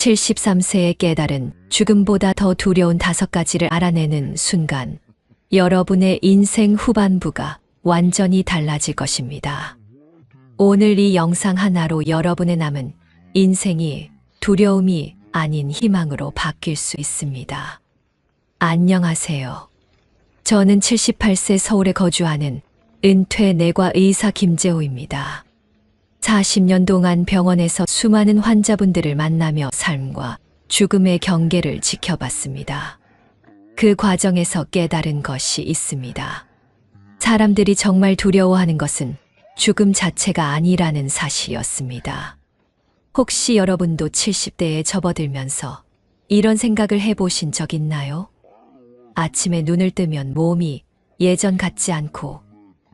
73세에 깨달은 죽음보다 더 두려운 5가지를 알아내는 순간, 여러분의 인생 후반부가 완전히 달라질 것입니다. 오늘 이 영상 하나로 여러분의 남은 인생이 두려움이 아닌 희망으로 바뀔 수 있습니다. 안녕하세요. 저는 78세 서울에 거주하는 은퇴 내과 의사 김재호입니다. 40년 동안 병원에서 수많은 환자분들을 만나며 삶과 죽음의 경계를 지켜봤습니다. 그 과정에서 깨달은 것이 있습니다. 사람들이 정말 두려워하는 것은 죽음 자체가 아니라는 사실이었습니다. 혹시 여러분도 70대에 접어들면서 이런 생각을 해보신 적 있나요? 아침에 눈을 뜨면 몸이 예전 같지 않고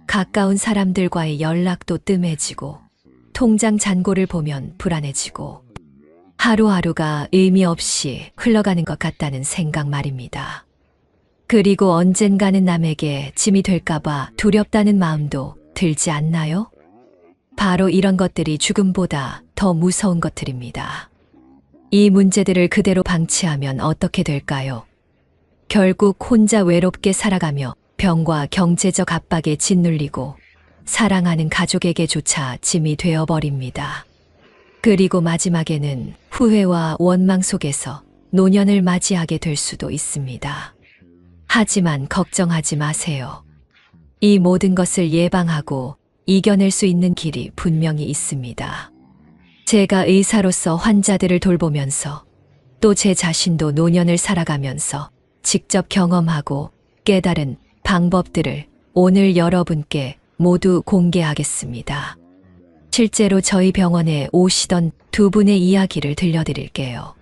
가까운 사람들과의 연락도 뜸해지고 통장 잔고를 보면 불안해지고 하루하루가 의미 없이 흘러가는 것 같다는 생각 말입니다. 그리고 언젠가는 남에게 짐이 될까봐 두렵다는 마음도 들지 않나요? 바로 이런 것들이 죽음보다 더 무서운 것들입니다. 이 문제들을 그대로 방치하면 어떻게 될까요? 결국 혼자 외롭게 살아가며 병과 경제적 압박에 짓눌리고 사랑하는 가족에게조차 짐이 되어버립니다. 그리고 마지막에는 후회와 원망 속에서 노년을 맞이하게 될 수도 있습니다. 하지만 걱정하지 마세요. 이 모든 것을 예방하고 이겨낼 수 있는 길이 분명히 있습니다. 제가 의사로서 환자들을 돌보면서 또 제 자신도 노년을 살아가면서 직접 경험하고 깨달은 방법들을 오늘 여러분께 모두 공개하겠습니다. 실제로 저희 병원에 오시던 두 분의 이야기를 들려드릴게요.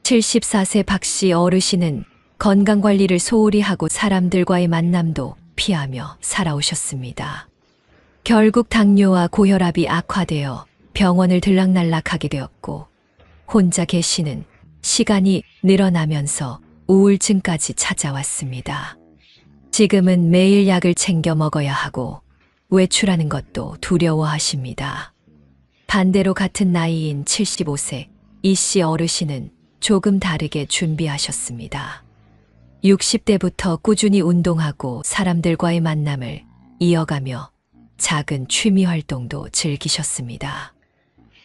74세 박씨 어르신은 건강관리를 소홀히 하고 사람들과의 만남도 피하며 살아오셨습니다. 결국 당뇨와 고혈압이 악화되어 병원을 들락날락하게 되었고 혼자 계시는 시간이 늘어나면서 우울증까지 찾아왔습니다. 지금은 매일 약을 챙겨 먹어야 하고 외출하는 것도 두려워하십니다. 반대로 같은 나이인 75세 이씨 어르신은 조금 다르게 준비하셨습니다. 60대부터 꾸준히 운동하고 사람들과의 만남을 이어가며 작은 취미 활동도 즐기셨습니다.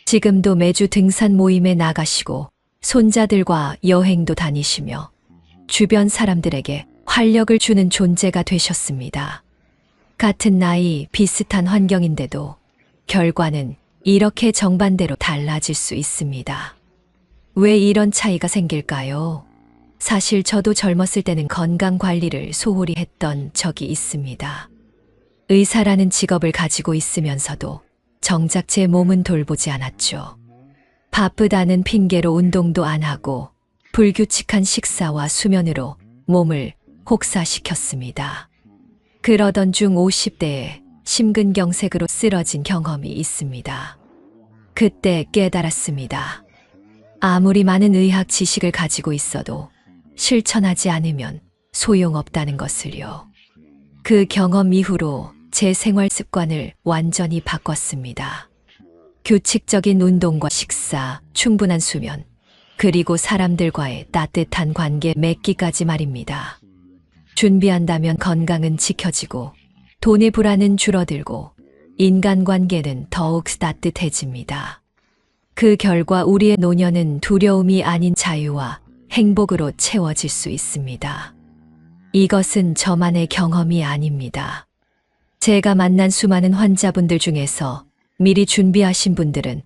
지금도 매주 등산 모임에 나가시고 손자들과 여행도 다니시며 주변 사람들에게 활력을 주는 존재가 되셨습니다. 같은 나이, 비슷한 환경인데도 결과는 이렇게 정반대로 달라질 수 있습니다. 왜 이런 차이가 생길까요? 사실 저도 젊었을 때는 건강 관리를 소홀히 했던 적이 있습니다. 의사라는 직업을 가지고 있으면서도 정작 제 몸은 돌보지 않았죠. 바쁘다는 핑계로 운동도 안 하고 불규칙한 식사와 수면으로 몸을 혹사시켰습니다. 그러던 중 50대에 심근경색으로 쓰러진 경험이 있습니다. 그때 깨달았습니다. 아무리 많은 의학 지식을 가지고 있어도 실천하지 않으면 소용없다는 것을요. 그 경험 이후로 제 생활 습관을 완전히 바꿨습니다. 규칙적인 운동과 식사, 충분한 수면, 그리고 사람들과의 따뜻한 관계 맺기까지 말입니다. 준비한다면 건강은 지켜지고 돈의 불안은 줄어들고 인간관계는 더욱 따뜻해집니다. 그 결과 우리의 노년은 두려움이 아닌 자유와 행복으로 채워질 수 있습니다. 이것은 저만의 경험이 아닙니다. 제가 만난 수많은 환자분들 중에서 미리 준비하신 분들은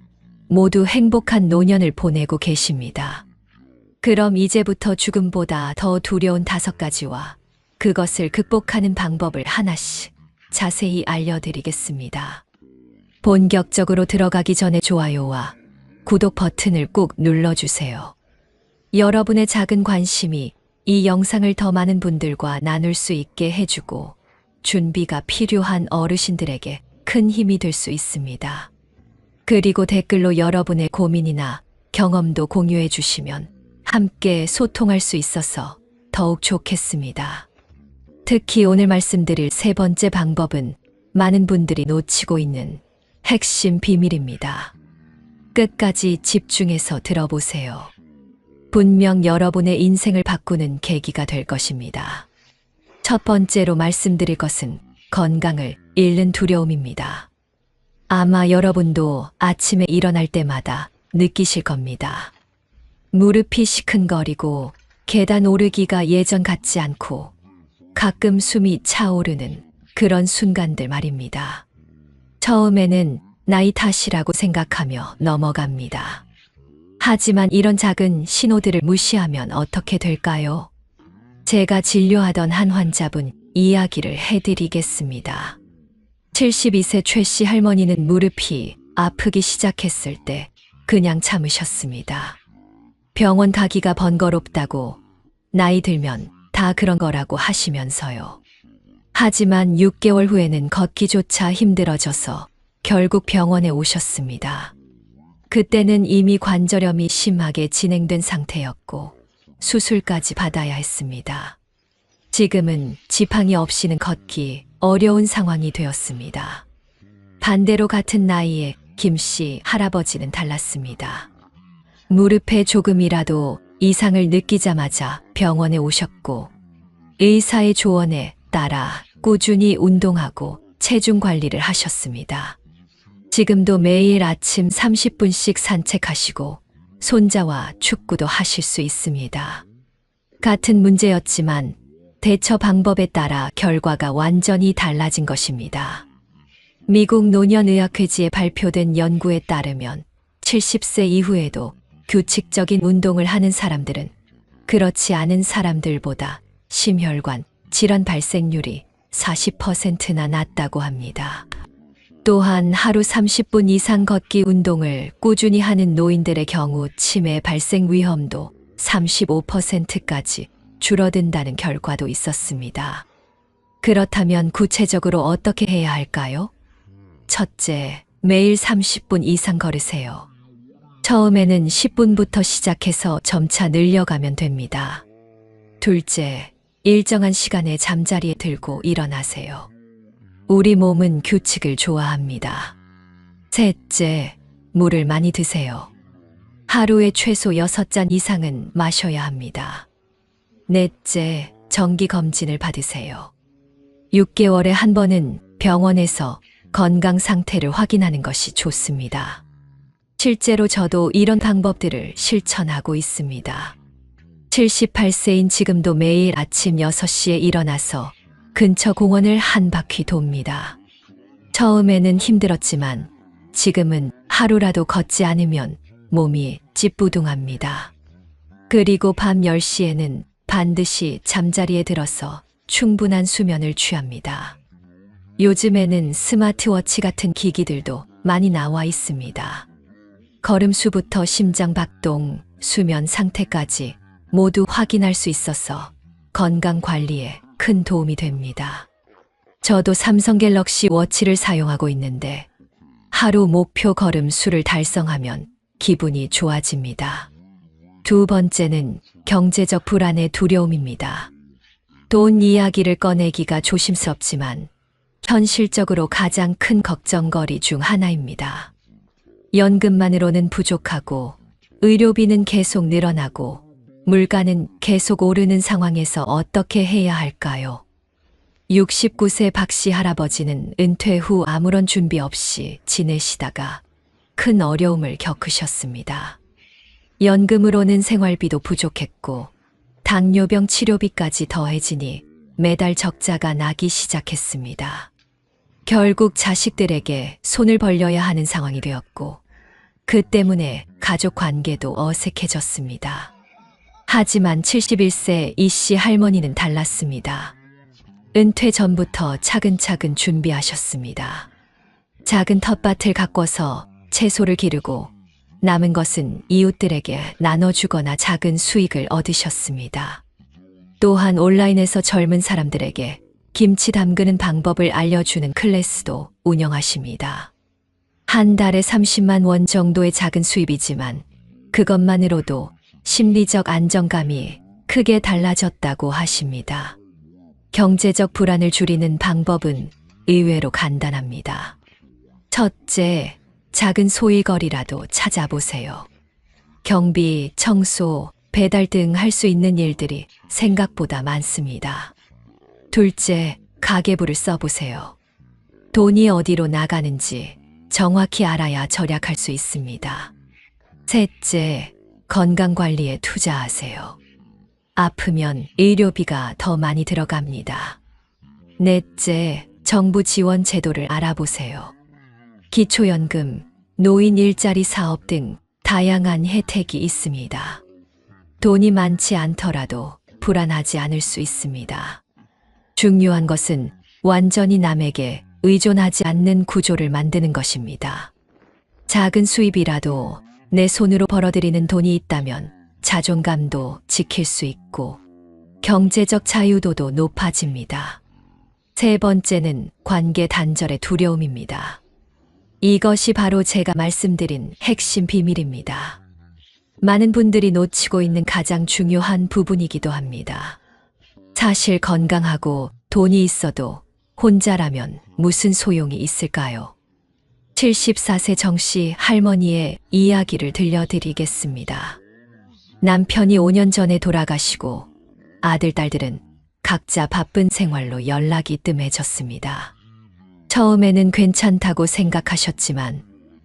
모두 행복한 노년을 보내고 계십니다. 그럼 이제부터 죽음보다 더 두려운 5가지와 그것을 극복하는 방법을 하나씩 자세히 알려드리겠습니다. 본격적으로 들어가기 전에 좋아요와 구독 버튼을 꼭 눌러주세요. 여러분의 작은 관심이 이 영상을 더 많은 분들과 나눌 수 있게 해주고 준비가 필요한 어르신들에게 큰 힘이 될 수 있습니다. 그리고 댓글로 여러분의 고민이나 경험도 공유해 주시면 함께 소통할 수 있어서 더욱 좋겠습니다. 특히 오늘 말씀드릴 3번째 방법은 많은 분들이 놓치고 있는 핵심 비밀입니다. 끝까지 집중해서 들어보세요. 분명 여러분의 인생을 바꾸는 계기가 될 것입니다. 첫 번째로 말씀드릴 것은 건강을 잃는 두려움입니다. 아마 여러분도 아침에 일어날 때마다 느끼실 겁니다. 무릎이 시큰거리고 계단 오르기가 예전 같지 않고 가끔 숨이 차오르는 그런 순간들 말입니다. 처음에는 나이 탓이라고 생각하며 넘어갑니다. 하지만 이런 작은 신호들을 무시하면 어떻게 될까요? 제가 진료하던 한 환자분 이야기를 해드리겠습니다. 72세 최 씨 할머니는 무릎이 아프기 시작했을 때 그냥 참으셨습니다. 병원 가기가 번거롭다고 나이 들면 다 그런 거라고 하시면서요. 하지만 6개월 후에는 걷기조차 힘들어져서 결국 병원에 오셨습니다. 그때는 이미 관절염이 심하게 진행된 상태였고 수술까지 받아야 했습니다. 지금은 지팡이 없이는 걷기 어려운 상황이 되었습니다. 반대로 같은 나이에 김 씨 할아버지는 달랐습니다. 무릎에 조금이라도 이상을 느끼자마자 병원에 오셨고 의사의 조언에 따라 꾸준히 운동하고 체중 관리를 하셨습니다. 지금도 매일 아침 30분씩 산책하시고 손자와 축구도 하실 수 있습니다. 같은 문제였지만 대처 방법에 따라 결과가 완전히 달라진 것입니다. 미국 노년의학회지에 발표된 연구에 따르면 70세 이후에도 규칙적인 운동을 하는 사람들은 그렇지 않은 사람들보다 심혈관 질환 발생률이 40%나 낮다고 합니다. 또한 하루 30분 이상 걷기 운동을 꾸준히 하는 노인들의 경우 치매 발생 위험도 35%까지 줄어든다는 결과도 있었습니다. 그렇다면 구체적으로 어떻게 해야 할까요? 첫째, 매일 30분 이상 걸으세요. 처음에는 10분부터 시작해서 점차 늘려가면 됩니다. 둘째, 일정한 시간에 잠자리에 들고 일어나세요. 우리 몸은 규칙을 좋아합니다. 셋째, 물을 많이 드세요. 하루에 최소 6잔 이상은 마셔야 합니다. 넷째, 정기 검진을 받으세요. 6개월에 한 번은 병원에서 건강 상태를 확인하는 것이 좋습니다. 실제로 저도 이런 방법들을 실천하고 있습니다. 78세인 지금도 매일 아침 6시에 일어나서 근처 공원을 한 바퀴 돕니다. 처음에는 힘들었지만 지금은 하루라도 걷지 않으면 몸이 찌뿌둥합니다. 그리고 밤 10시에는 반드시 잠자리에 들어서 충분한 수면을 취합니다. 요즘에는 스마트워치 같은 기기들도 많이 나와 있습니다. 걸음수부터 심장 박동, 수면 상태까지 모두 확인할 수 있어서 건강 관리에 큰 도움이 됩니다. 저도 삼성 갤럭시 워치를 사용하고 있는데 하루 목표 걸음 수를 달성하면 기분이 좋아집니다. 두 번째는 경제적 불안의 두려움입니다. 돈 이야기를 꺼내기가 조심스럽지만 현실적으로 가장 큰 걱정거리 중 하나입니다. 연금만으로는 부족하고 의료비는 계속 늘어나고 물가는 계속 오르는 상황에서 어떻게 해야 할까요? 69세 박씨 할아버지는 은퇴 후 아무런 준비 없이 지내시다가 큰 어려움을 겪으셨습니다. 연금으로는 생활비도 부족했고 당뇨병 치료비까지 더해지니 매달 적자가 나기 시작했습니다. 결국 자식들에게 손을 벌려야 하는 상황이 되었고 그 때문에 가족 관계도 어색해졌습니다. 하지만 71세 이 씨 할머니는 달랐습니다. 은퇴 전부터 차근차근 준비하셨습니다. 작은 텃밭을 가꿔서 채소를 기르고 남은 것은 이웃들에게 나눠주거나 작은 수익을 얻으셨습니다. 또한 온라인에서 젊은 사람들에게 김치 담그는 방법을 알려주는 클래스도 운영하십니다. 한 달에 30만 원 정도의 작은 수입이지만 그것만으로도 심리적 안정감이 크게 달라졌다고 하십니다. 경제적 불안을 줄이는 방법은 의외로 간단합니다. 첫째, 작은 소일거리라도 찾아보세요. 경비, 청소, 배달 등 할 수 있는 일들이 생각보다 많습니다. 둘째, 가계부를 써보세요. 돈이 어디로 나가는지 정확히 알아야 절약할 수 있습니다. 셋째, 건강관리에 투자하세요. 아프면 의료비가 더 많이 들어갑니다. 넷째, 정부 지원 제도를 알아보세요. 기초연금, 노인 일자리 사업 등 다양한 혜택이 있습니다. 돈이 많지 않더라도 불안하지 않을 수 있습니다. 중요한 것은 완전히 남에게 의존하지 않는 구조를 만드는 것입니다. 작은 수입이라도 내 손으로 벌어들이는 돈이 있다면 자존감도 지킬 수 있고 경제적 자유도도 높아집니다. 세 번째는 관계 단절의 두려움입니다. 이것이 바로 제가 말씀드린 핵심 비밀입니다. 많은 분들이 놓치고 있는 가장 중요한 부분이기도 합니다. 사실 건강하고 돈이 있어도 혼자라면 무슨 소용이 있을까요? 74세 정씨 할머니의 이야기를 들려드리겠습니다. 남편이 5년 전에 돌아가시고 아들, 딸들은 각자 바쁜 생활로 연락이 뜸해졌습니다. 처음에는 괜찮다고 생각하셨지만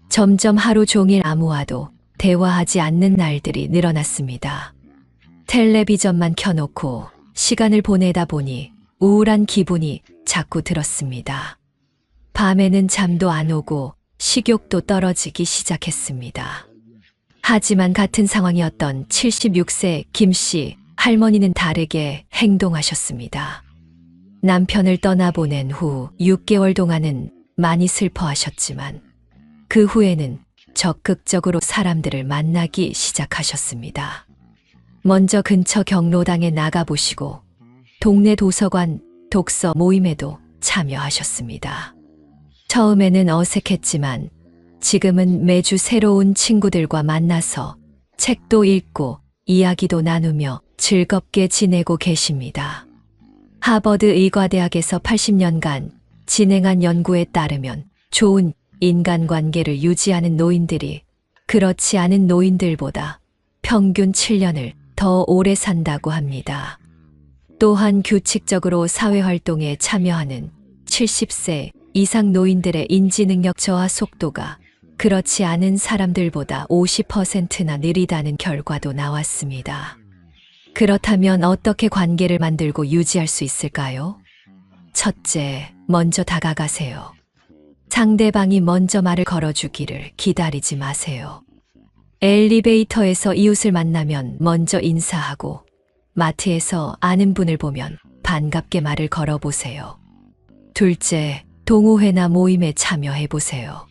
점점 하루 종일 아무와도 대화하지 않는 날들이 늘어났습니다. 텔레비전만 켜놓고 시간을 보내다 보니 우울한 기분이 자꾸 들었습니다. 밤에는 잠도 안 오고 식욕도 떨어지기 시작했습니다. 하지만 같은 상황이었던 76세 김씨 할머니는 다르게 행동하셨습니다. 남편을 떠나보낸 후 6개월 동안은 많이 슬퍼하셨지만 그 후에는 적극적으로 사람들을 만나기 시작하셨습니다. 먼저 근처 경로당에 나가보시고 동네 도서관, 독서 모임에도 참여하셨습니다. 처음에는 어색했지만 지금은 매주 새로운 친구들과 만나서 책도 읽고 이야기도 나누며 즐겁게 지내고 계십니다. 하버드 의과대학에서 80년간 진행한 연구에 따르면 좋은 인간관계를 유지하는 노인들이 그렇지 않은 노인들보다 평균 7년을 더 오래 산다고 합니다. 또한 규칙적으로 사회활동에 참여하는 70세 이상 노인들의 인지능력 저하 속도가 그렇지 않은 사람들보다 50%나 느리다는 결과도 나왔습니다. 그렇다면 어떻게 관계를 만들고 유지할 수 있을까요? 첫째, 먼저 다가가세요. 상대방이 먼저 말을 걸어주기를 기다리지 마세요. 엘리베이터에서 이웃을 만나면 먼저 인사하고 마트에서 아는 분을 보면 반갑게 말을 걸어보세요. 둘째, 동호회나 모임에 참여해보세요.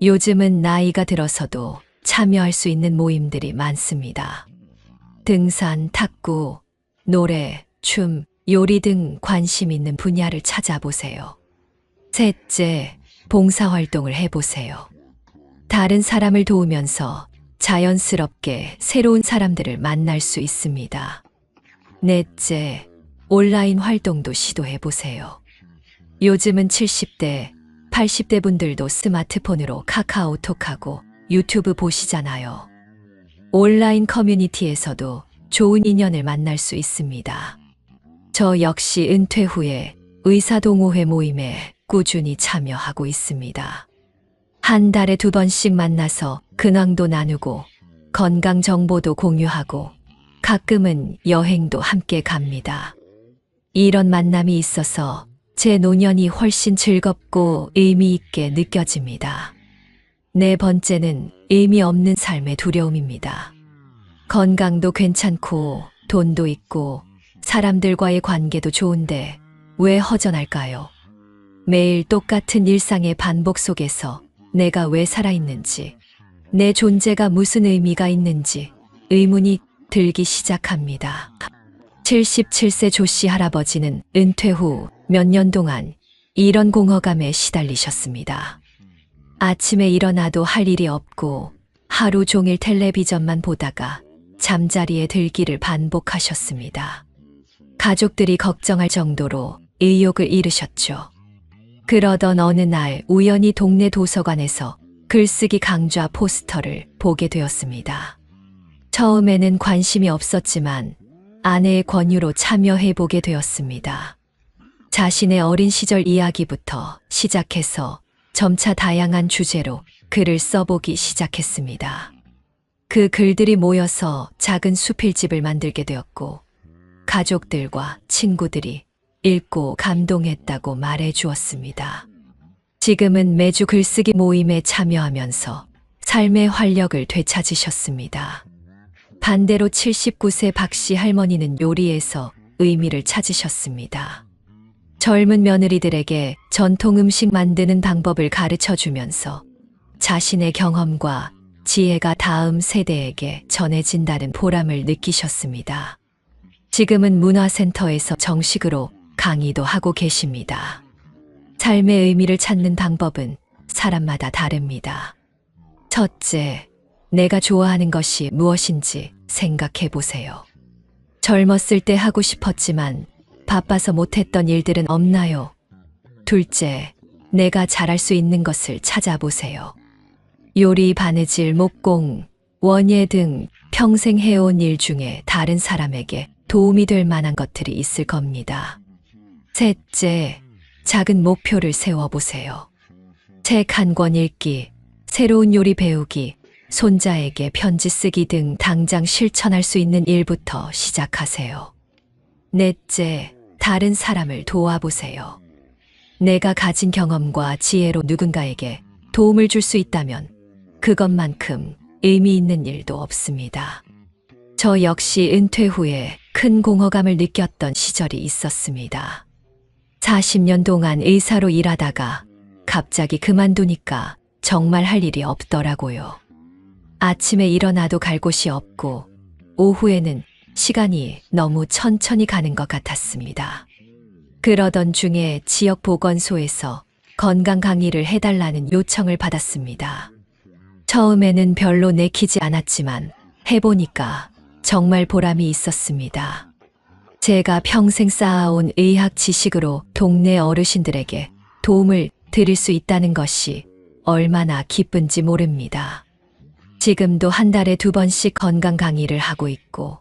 요즘은 나이가 들어서도 참여할 수 있는 모임들이 많습니다. 등산, 탁구, 노래, 춤, 요리 등 관심 있는 분야를 찾아보세요. 셋째, 봉사활동을 해보세요. 다른 사람을 도우면서 자연스럽게 새로운 사람들을 만날 수 있습니다. 넷째, 온라인 활동도 시도해보세요. 요즘은 70대, 80대 분들도 스마트폰으로 카카오톡하고 유튜브 보시잖아요. 온라인 커뮤니티에서도 좋은 인연을 만날 수 있습니다. 저 역시 은퇴 후에 의사동호회 모임에 꾸준히 참여하고 있습니다. 한 달에 2번씩 만나서 근황도 나누고 건강 정보도 공유하고 가끔은 여행도 함께 갑니다. 이런 만남이 있어서 제 노년이 훨씬 즐겁고 의미 있게 느껴집니다. 네 번째는 의미 없는 삶의 두려움입니다. 건강도 괜찮고 돈도 있고 사람들과의 관계도 좋은데 왜 허전할까요? 매일 똑같은 일상의 반복 속에서 내가 왜 살아있는지, 내 존재가 무슨 의미가 있는지 의문이 들기 시작합니다. 77세 조씨 할아버지는 은퇴 후 몇 년 동안 이런 공허감에 시달리셨습니다. 아침에 일어나도 할 일이 없고 하루 종일 텔레비전만 보다가 잠자리에 들기를 반복하셨습니다. 가족들이 걱정할 정도로 의욕을 잃으셨죠. 그러던 어느 날 우연히 동네 도서관에서 글쓰기 강좌 포스터를 보게 되었습니다. 처음에는 관심이 없었지만 아내의 권유로 참여해보게 되었습니다. 자신의 어린 시절 이야기부터 시작해서 점차 다양한 주제로 글을 써보기 시작했습니다. 그 글들이 모여서 작은 수필집을 만들게 되었고, 가족들과 친구들이 읽고 감동했다고 말해 주었습니다. 지금은 매주 글쓰기 모임에 참여하면서 삶의 활력을 되찾으셨습니다. 반대로 79세 박씨 할머니는 요리에서 의미를 찾으셨습니다. 젊은 며느리들에게 전통 음식 만드는 방법을 가르쳐 주면서 자신의 경험과 지혜가 다음 세대에게 전해진다는 보람을 느끼셨습니다. 지금은 문화센터에서 정식으로 강의도 하고 계십니다. 삶의 의미를 찾는 방법은 사람마다 다릅니다. 첫째, 내가 좋아하는 것이 무엇인지 생각해 보세요. 젊었을 때 하고 싶었지만 바빠서 못했던 일들은 없나요? 둘째, 내가 잘할 수 있는 것을 찾아보세요. 요리, 바느질, 목공, 원예 등 평생 해온 일 중에 다른 사람에게 도움이 될 만한 것들이 있을 겁니다. 셋째, 작은 목표를 세워보세요. 책 한 권 읽기, 새로운 요리 배우기, 손자에게 편지 쓰기 등 당장 실천할 수 있는 일부터 시작하세요. 넷째, 다른 사람을 도와보세요. 내가 가진 경험과 지혜로 누군가에게 도움을 줄 수 있다면 그것만큼 의미 있는 일도 없습니다. 저 역시 은퇴 후에 큰 공허감을 느꼈던 시절이 있었습니다. 40년 동안 의사로 일하다가 갑자기 그만두니까 정말 할 일이 없더라고요. 아침에 일어나도 갈 곳이 없고 오후에는 시간이 너무 천천히 가는 것 같았습니다. 그러던 중에 지역 보건소에서 건강 강의를 해달라는 요청을 받았습니다. 처음에는 별로 내키지 않았지만 해보니까 정말 보람이 있었습니다. 제가 평생 쌓아온 의학 지식으로 동네 어르신들에게 도움을 드릴 수 있다는 것이 얼마나 기쁜지 모릅니다. 지금도 한 달에 2번씩 건강 강의를 하고 있고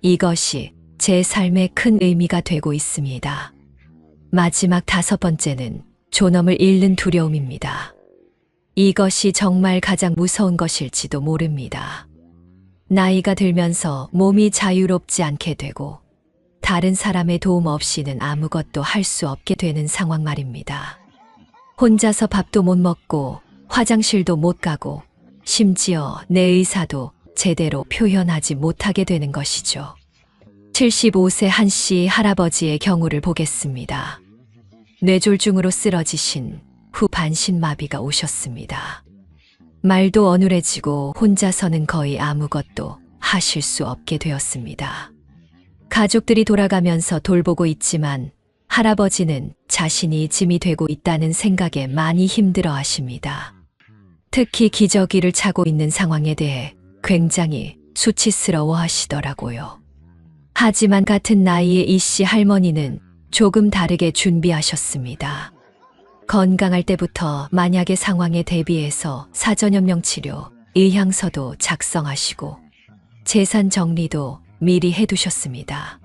이것이 제 삶에 큰 의미가 되고 있습니다. 마지막 5번째는 존엄을 잃는 두려움입니다. 이것이 정말 가장 무서운 것일지도 모릅니다. 나이가 들면서 몸이 자유롭지 않게 되고 다른 사람의 도움 없이는 아무것도 할 수 없게 되는 상황 말입니다. 혼자서 밥도 못 먹고 화장실도 못 가고 심지어 내 의사도 제대로 표현하지 못하게 되는 것이죠. 75세 한 씨 할아버지의 경우를 보겠습니다. 뇌졸중으로 쓰러지신 후 반신마비가 오셨습니다. 말도 어눌해지고 혼자서는 거의 아무것도 하실 수 없게 되었습니다. 가족들이 돌아가면서 돌보고 있지만 할아버지는 자신이 짐이 되고 있다는 생각에 많이 힘들어 하십니다. 특히 기저귀를 차고 있는 상황에 대해 굉장히 수치스러워 하시더라고요. 하지만 같은 나이의 이 씨 할머니는 조금 다르게 준비하셨습니다. 건강할 때부터 만약의 상황에 대비해서 사전연명 치료, 의향서도 작성하시고 재산 정리도 미리 해두셨습니다.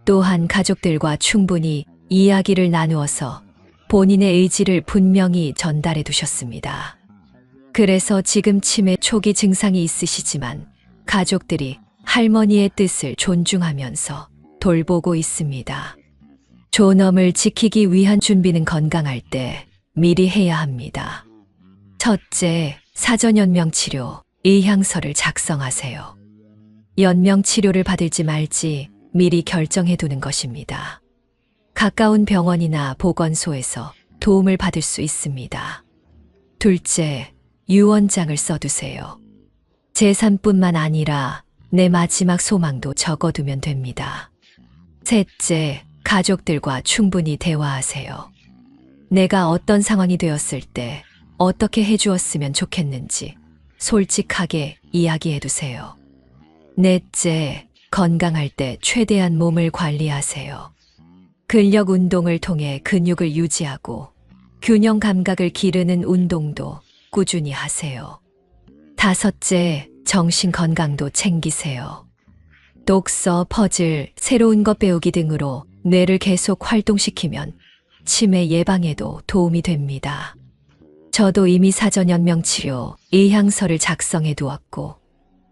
또한 가족들과 충분히 이야기를 나누어서 본인의 의지를 분명히 전달해 두셨습니다. 그래서 지금 치매 초기 증상이 있으시지만 가족들이 할머니의 뜻을 존중하면서 돌보고 있습니다. 존엄을 지키기 위한 준비는 건강할 때 미리 해야 합니다. 첫째, 사전연명 치료, 의향서를 작성하세요. 연명 치료를 받을지 말지 미리 결정해 두는 것입니다. 가까운 병원이나 보건소에서 도움을 받을 수 있습니다. 둘째, 유언장을 써두세요. 재산뿐만 아니라 내 마지막 소망도 적어두면 됩니다. 셋째, 가족들과 충분히 대화하세요. 내가 어떤 상황이 되었을 때 어떻게 해주었으면 좋겠는지 솔직하게 이야기해두세요. 넷째, 건강할 때 최대한 몸을 관리하세요. 근력 운동을 통해 근육을 유지하고 균형 감각을 기르는 운동도 꾸준히 하세요. 다섯째, 정신 건강도 챙기세요. 독서, 퍼즐, 새로운 것 배우기 등으로 뇌를 계속 활동시키면 치매 예방에도 도움이 됩니다. 저도 이미 사전연명치료 의향서를 작성해 두었고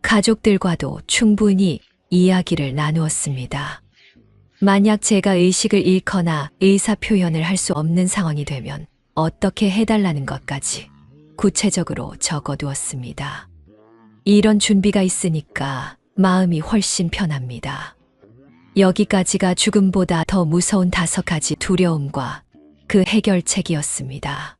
가족들과도 충분히 이야기를 나누었습니다. 만약 제가 의식을 잃거나 의사 표현을 할 수 없는 상황이 되면 어떻게 해달라는 것까지 구체적으로 적어두었습니다. 이런 준비가 있으니까 마음이 훨씬 편합니다. 여기까지가 죽음보다 더 무서운 5가지 두려움과 그 해결책이었습니다.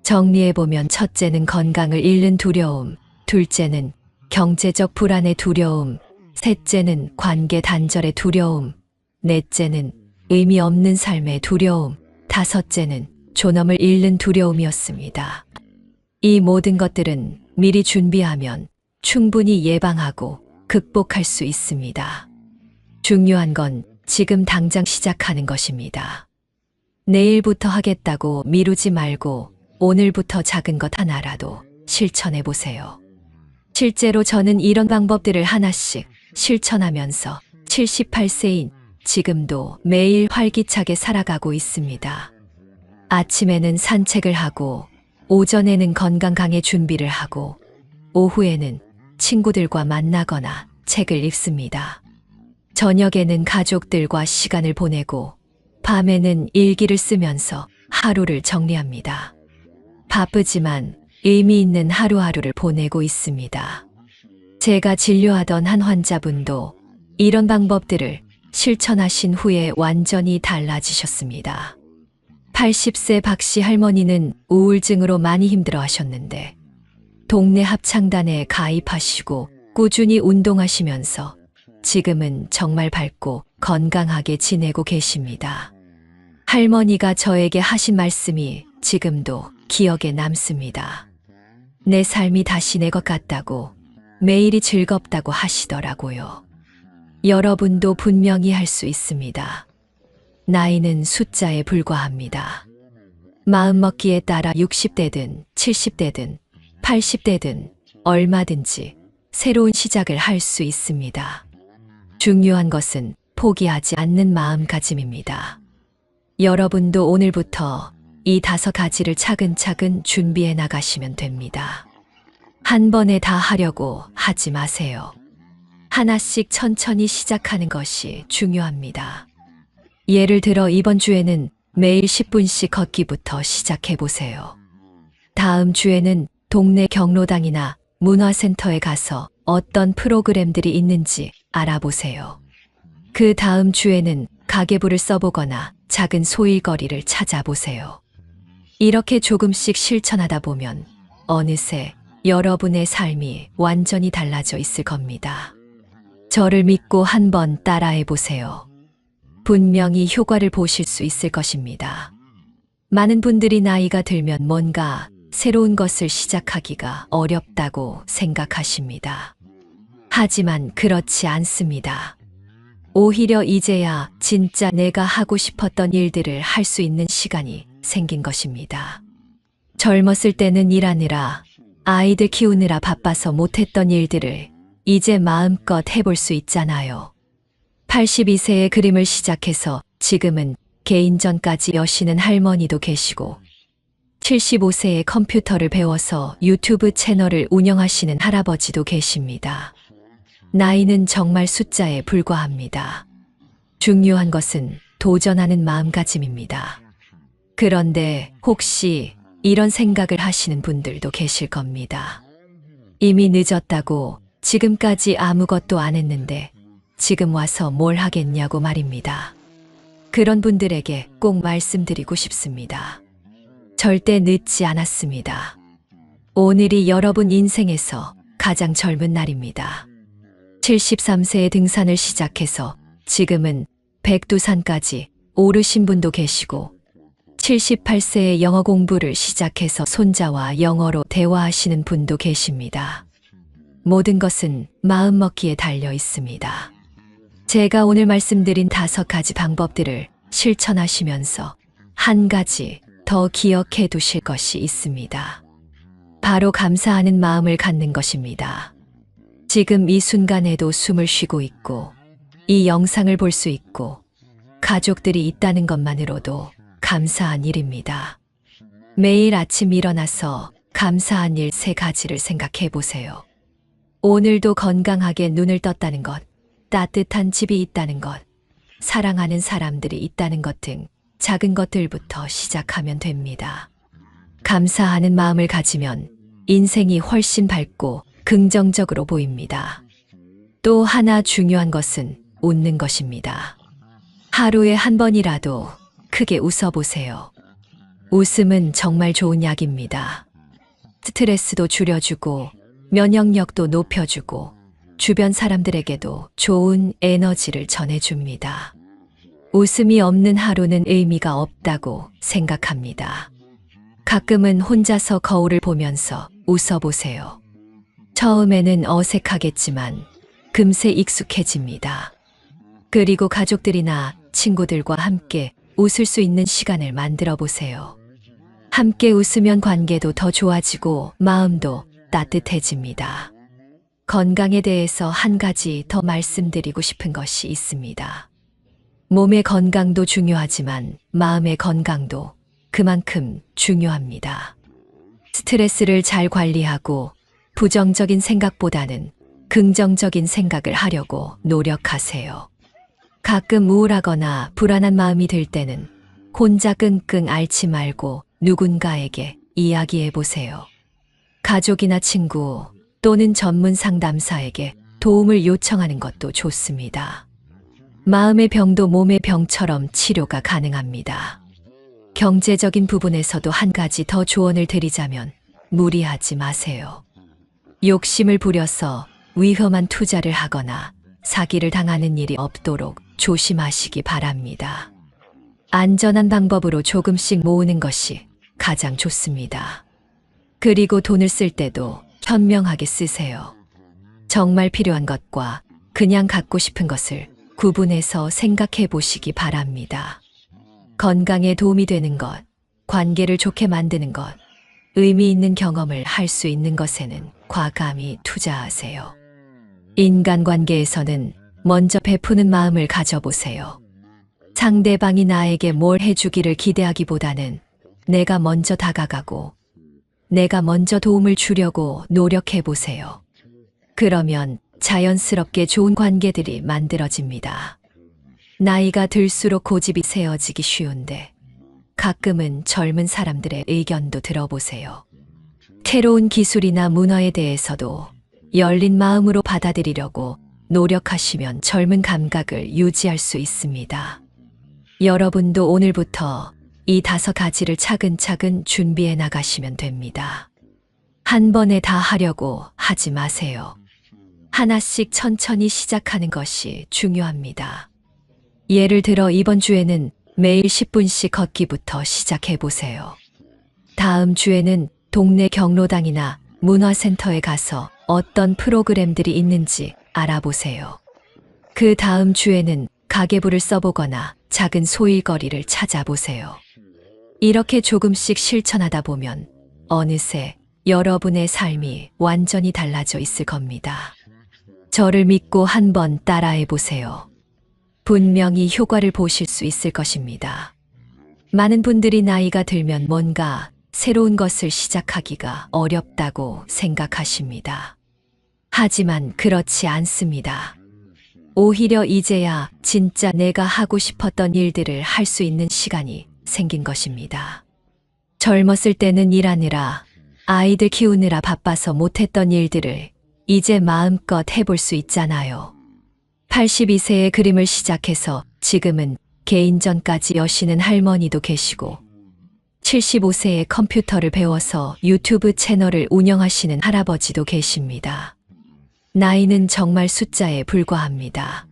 정리해보면 첫째는 건강을 잃는 두려움, 둘째는 경제적 불안의 두려움, 셋째는 관계 단절의 두려움, 넷째는 의미 없는 삶의 두려움, 다섯째는 존엄을 잃는 두려움이었습니다. 이 모든 것들은 미리 준비하면 충분히 예방하고 극복할 수 있습니다. 중요한 건 지금 당장 시작하는 것입니다. 내일부터 하겠다고 미루지 말고 오늘부터 작은 것 하나라도 실천해 보세요. 실제로 저는 이런 방법들을 하나씩 실천하면서 78세인 지금도 매일 활기차게 살아가고 있습니다. 아침에는 산책을 하고, 오전에는 건강 강의 준비를 하고, 오후에는 친구들과 만나거나 책을 읽습니다. 저녁에는 가족들과 시간을 보내고, 밤에는 일기를 쓰면서 하루를 정리합니다. 바쁘지만 의미 있는 하루하루를 보내고 있습니다. 제가 진료하던 한 환자분도 이런 방법들을 실천하신 후에 완전히 달라지셨습니다. 80세 박씨 할머니는 우울증으로 많이 힘들어 하셨는데 동네 합창단에 가입하시고 꾸준히 운동하시면서 지금은 정말 밝고 건강하게 지내고 계십니다. 할머니가 저에게 하신 말씀이 지금도 기억에 남습니다. 내 삶이 다시 내 것 같다고, 매일이 즐겁다고 하시더라고요. 여러분도 분명히 할 수 있습니다. 나이는 숫자에 불과합니다. 마음먹기에 따라 60대든 70대든 80대든 얼마든지 새로운 시작을 할 수 있습니다. 중요한 것은 포기하지 않는 마음가짐입니다. 여러분도 오늘부터 이 5가지를 차근차근 준비해 나가시면 됩니다. 한 번에 다 하려고 하지 마세요. 하나씩 천천히 시작하는 것이 중요합니다. 예를 들어 이번 주에는 매일 10분씩 걷기부터 시작해 보세요. 다음 주에는 동네 경로당이나 문화센터에 가서 어떤 프로그램들이 있는지 알아보세요. 그 다음 주에는 가계부를 써보거나 작은 소일거리를 찾아보세요. 이렇게 조금씩 실천하다 보면 어느새 여러분의 삶이 완전히 달라져 있을 겁니다. 저를 믿고 한번 따라해 보세요. 분명히 효과를 보실 수 있을 것입니다. 많은 분들이 나이가 들면 뭔가 새로운 것을 시작하기가 어렵다고 생각하십니다. 하지만 그렇지 않습니다. 오히려 이제야 진짜 내가 하고 싶었던 일들을 할 수 있는 시간이 생긴 것입니다. 젊었을 때는 일하느라, 아이들 키우느라 바빠서 못했던 일들을 이제 마음껏 해볼 수 있잖아요. 82세에 그림을 시작해서 지금은 개인전까지 여시는 할머니도 계시고 75세에 컴퓨터를 배워서 유튜브 채널을 운영하시는 할아버지도 계십니다. 나이는 정말 숫자에 불과합니다. 중요한 것은 도전하는 마음가짐입니다. 그런데 혹시 이런 생각을 하시는 분들도 계실 겁니다. 이미 늦었다고 지금까지 아무것도 안 했는데 지금 와서 뭘 하겠냐고 말입니다. 그런 분들에게 꼭 말씀드리고 싶습니다. 절대 늦지 않았습니다. 오늘이 여러분 인생에서 가장 젊은 날입니다. 73세에 등산을 시작해서 지금은 백두산까지 오르신 분도 계시고 78세에 영어 공부를 시작해서 손자와 영어로 대화하시는 분도 계십니다. 모든 것은 마음먹기에 달려 있습니다. 제가 오늘 말씀드린 5가지 방법들을 실천하시면서 한 가지 더 기억해 두실 것이 있습니다. 바로 감사하는 마음을 갖는 것입니다. 지금 이 순간에도 숨을 쉬고 있고, 이 영상을 볼 수 있고, 가족들이 있다는 것만으로도 감사한 일입니다. 매일 아침 일어나서 감사한 일 3가지를 생각해 보세요. 오늘도 건강하게 눈을 떴다는 것, 따뜻한 집이 있다는 것, 사랑하는 사람들이 있다는 것 등 작은 것들부터 시작하면 됩니다. 감사하는 마음을 가지면 인생이 훨씬 밝고 긍정적으로 보입니다. 또 하나 중요한 것은 웃는 것입니다. 하루에 한 번이라도 크게 웃어보세요. 웃음은 정말 좋은 약입니다. 스트레스도 줄여주고 면역력도 높여주고 주변 사람들에게도 좋은 에너지를 전해줍니다. 웃음이 없는 하루는 의미가 없다고 생각합니다. 가끔은 혼자서 거울을 보면서 웃어보세요. 처음에는 어색하겠지만 금세 익숙해집니다. 그리고 가족들이나 친구들과 함께 웃을 수 있는 시간을 만들어 보세요. 함께 웃으면 관계도 더 좋아지고 마음도 따뜻해집니다. 건강에 대해서 한 가지 더 말씀드리고 싶은 것이 있습니다. 몸의 건강도 중요하지만 마음의 건강도 그만큼 중요합니다. 스트레스를 잘 관리하고 부정적인 생각보다는 긍정적인 생각을 하려고 노력하세요. 가끔 우울하거나 불안한 마음이 들 때는 혼자 끙끙 앓지 말고 누군가에게 이야기해 보세요. 가족이나 친구 또는 전문 상담사에게 도움을 요청하는 것도 좋습니다. 마음의 병도 몸의 병처럼 치료가 가능합니다. 경제적인 부분에서도 한 가지 더 조언을 드리자면 무리하지 마세요. 욕심을 부려서 위험한 투자를 하거나 사기를 당하는 일이 없도록 조심하시기 바랍니다. 안전한 방법으로 조금씩 모으는 것이 가장 좋습니다. 그리고 돈을 쓸 때도 현명하게 쓰세요. 정말 필요한 것과 그냥 갖고 싶은 것을 구분해서 생각해 보시기 바랍니다. 건강에 도움이 되는 것, 관계를 좋게 만드는 것, 의미 있는 경험을 할 수 있는 것에는 과감히 투자하세요. 인간관계에서는 먼저 베푸는 마음을 가져보세요. 상대방이 나에게 뭘 해주기를 기대하기보다는 내가 먼저 다가가고 내가 먼저 도움을 주려고 노력해 보세요. 그러면 자연스럽게 좋은 관계들이 만들어집니다. 나이가 들수록 고집이 세어지기 쉬운데 가끔은 젊은 사람들의 의견도 들어보세요. 새로운 기술이나 문화에 대해서도 열린 마음으로 받아들이려고 노력하시면 젊은 감각을 유지할 수 있습니다. 여러분도 오늘부터 이 5가지를 차근차근 준비해 나가시면 됩니다. 한 번에 다 하려고 하지 마세요. 하나씩 천천히 시작하는 것이 중요합니다. 예를 들어 이번 주에는 매일 10분씩 걷기부터 시작해 보세요. 다음 주에는 동네 경로당이나 문화센터에 가서 어떤 프로그램들이 있는지 알아보세요. 그 다음 주에는 가계부를 써보거나 작은 소일거리를 찾아보세요. 이렇게 조금씩 실천하다 보면 어느새 여러분의 삶이 완전히 달라져 있을 겁니다. 저를 믿고 한번 따라해 보세요. 분명히 효과를 보실 수 있을 것입니다. 많은 분들이 나이가 들면 뭔가 새로운 것을 시작하기가 어렵다고 생각하십니다. 하지만 그렇지 않습니다. 오히려 이제야 진짜 내가 하고 싶었던 일들을 할 수 있는 시간이 생긴 것입니다. 젊었을 때는 일하느라 아이들 키우느라 바빠서 못했던 일들을 이제 마음껏 해볼 수 있잖아요. 82세에 그림을 시작해서 지금은 개인전까지 여시는 할머니도 계시고 75세에 컴퓨터를 배워서 유튜브 채널을 운영하시는 할아버지도 계십니다. 나이는 정말 숫자에 불과합니다.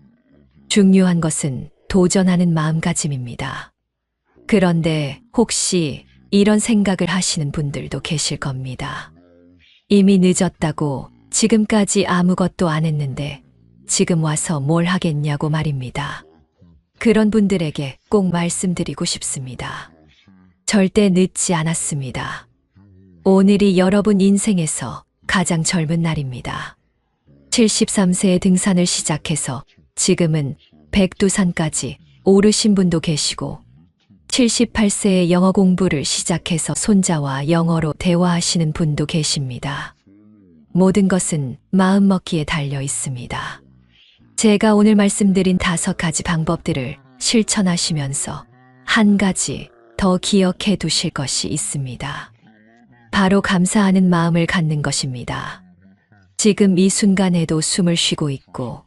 중요한 것은 도전하는 마음가짐입니다. 그런데 혹시 이런 생각을 하시는 분들도 계실 겁니다. 이미 늦었다고 지금까지 아무것도 안 했는데 지금 와서 뭘 하겠냐고 말입니다. 그런 분들에게 꼭 말씀드리고 싶습니다. 절대 늦지 않았습니다. 오늘이 여러분 인생에서 가장 젊은 날입니다. 73세에 등산을 시작해서 지금은 백두산까지 오르신 분도 계시고 78세에 영어 공부를 시작해서 손자와 영어로 대화하시는 분도 계십니다. 모든 것은 마음먹기에 달려 있습니다. 제가 오늘 말씀드린 5가지 방법들을 실천하시면서 한 가지 더 기억해 두실 것이 있습니다. 바로 감사하는 마음을 갖는 것입니다. 지금 이 순간에도 숨을 쉬고 있고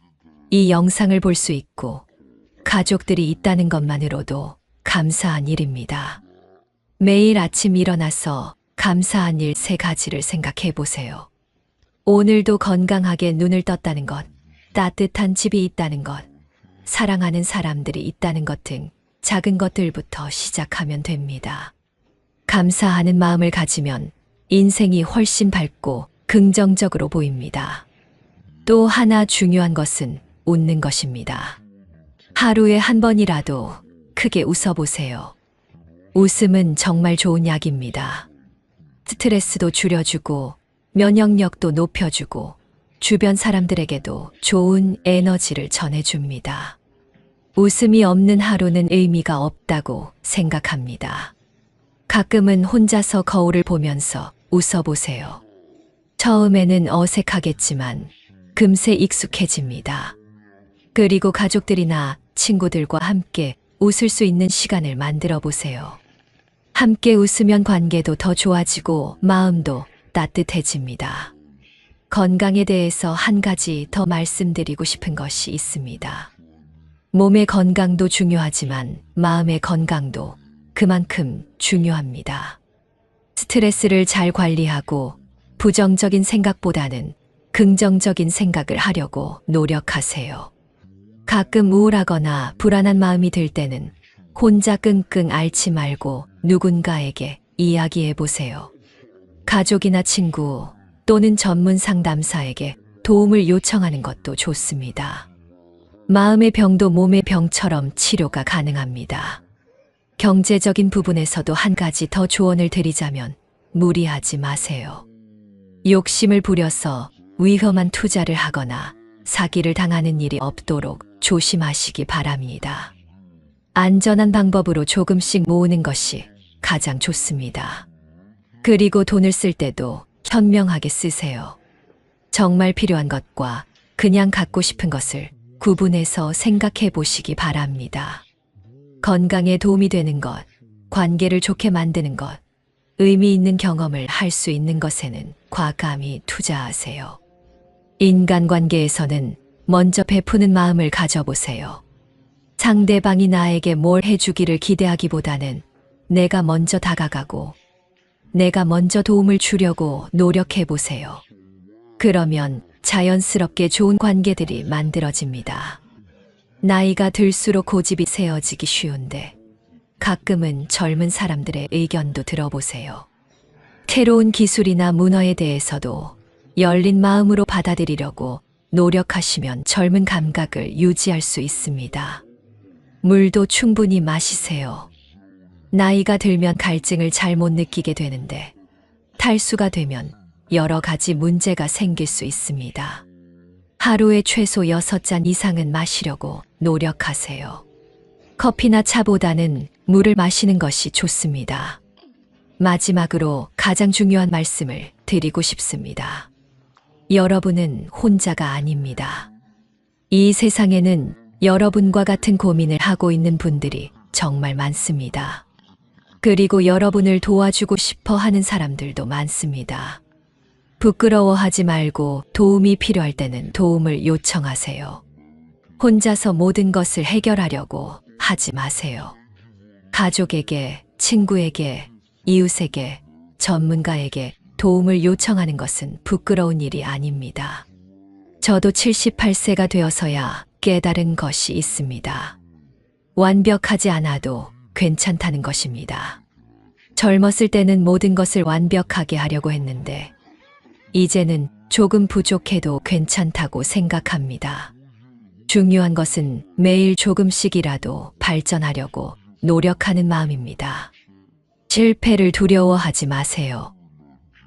이 영상을 볼 수 있고 가족들이 있다는 것만으로도 감사한 일입니다. 매일 아침 일어나서 감사한 일 3가지를 생각해 보세요. 오늘도 건강하게 눈을 떴다는 것, 따뜻한 집이 있다는 것, 사랑하는 사람들이 있다는 것 등 작은 것들부터 시작하면 됩니다. 감사하는 마음을 가지면 인생이 훨씬 밝고 긍정적으로 보입니다. 또 하나 중요한 것은 웃는 것입니다. 하루에 한 번이라도 크게 웃어보세요. 웃음은 정말 좋은 약입니다. 스트레스도 줄여주고 면역력도 높여주고 주변 사람들에게도 좋은 에너지를 전해줍니다. 웃음이 없는 하루는 의미가 없다고 생각합니다. 가끔은 혼자서 거울을 보면서 웃어보세요. 처음에는 어색하겠지만 금세 익숙해집니다. 그리고 가족들이나 친구들과 함께 웃을 수 있는 시간을 만들어 보세요. 함께 웃으면 관계도 더 좋아지고 마음도 따뜻해집니다. 건강에 대해서 한 가지 더 말씀드리고 싶은 것이 있습니다. 몸의 건강도 중요하지만 마음의 건강도 그만큼 중요합니다. 스트레스를 잘 관리하고 부정적인 생각보다는 긍정적인 생각을 하려고 노력하세요. 가끔 우울하거나 불안한 마음이 들 때는 혼자 끙끙 앓지 말고 누군가에게 이야기해 보세요. 가족이나 친구 또는 전문 상담사에게 도움을 요청하는 것도 좋습니다. 마음의 병도 몸의 병처럼 치료가 가능합니다. 경제적인 부분에서도 한 가지 더 조언을 드리자면 무리하지 마세요. 욕심을 부려서 위험한 투자를 하거나 사기를 당하는 일이 없도록 조심하시기 바랍니다. 안전한 방법으로 조금씩 모으는 것이 가장 좋습니다. 그리고 돈을 쓸 때도 현명하게 쓰세요. 정말 필요한 것과 그냥 갖고 싶은 것을 구분해서 생각해 보시기 바랍니다. 건강에 도움이 되는 것, 관계를 좋게 만드는 것, 의미 있는 경험을 할 수 있는 것에는 과감히 투자하세요. 인간관계에서는 먼저 베푸는 마음을 가져보세요. 상대방이 나에게 뭘 해주기를 기대하기보다는 내가 먼저 다가가고 내가 먼저 도움을 주려고 노력해 보세요. 그러면 자연스럽게 좋은 관계들이 만들어집니다. 나이가 들수록 고집이 세어지기 쉬운데 가끔은 젊은 사람들의 의견도 들어보세요. 새로운 기술이나 문화에 대해서도 열린 마음으로 받아들이려고 노력하시면 젊은 감각을 유지할 수 있습니다. 물도 충분히 마시세요. 나이가 들면 갈증을 잘 못 느끼게 되는데 탈수가 되면 여러 가지 문제가 생길 수 있습니다. 하루에 최소 6잔 이상은 마시려고 노력하세요. 커피나 차보다는 물을 마시는 것이 좋습니다. 마지막으로 가장 중요한 말씀을 드리고 싶습니다. 여러분은 혼자가 아닙니다. 이 세상에는 여러분과 같은 고민을 하고 있는 분들이 정말 많습니다. 그리고 여러분을 도와주고 싶어 하는 사람들도 많습니다. 부끄러워하지 말고 도움이 필요할 때는 도움을 요청하세요. 혼자서 모든 것을 해결하려고 하지 마세요. 가족에게, 친구에게, 이웃에게, 전문가에게 도움을 요청하는 것은 부끄러운 일이 아닙니다. 저도 78세가 되어서야 깨달은 것이 있습니다. 완벽하지 않아도 괜찮다는 것입니다. 젊었을 때는 모든 것을 완벽하게 하려고 했는데 이제는 조금 부족해도 괜찮다고 생각합니다. 중요한 것은 매일 조금씩이라도 발전하려고 노력하는 마음입니다. 실패를 두려워하지 마세요.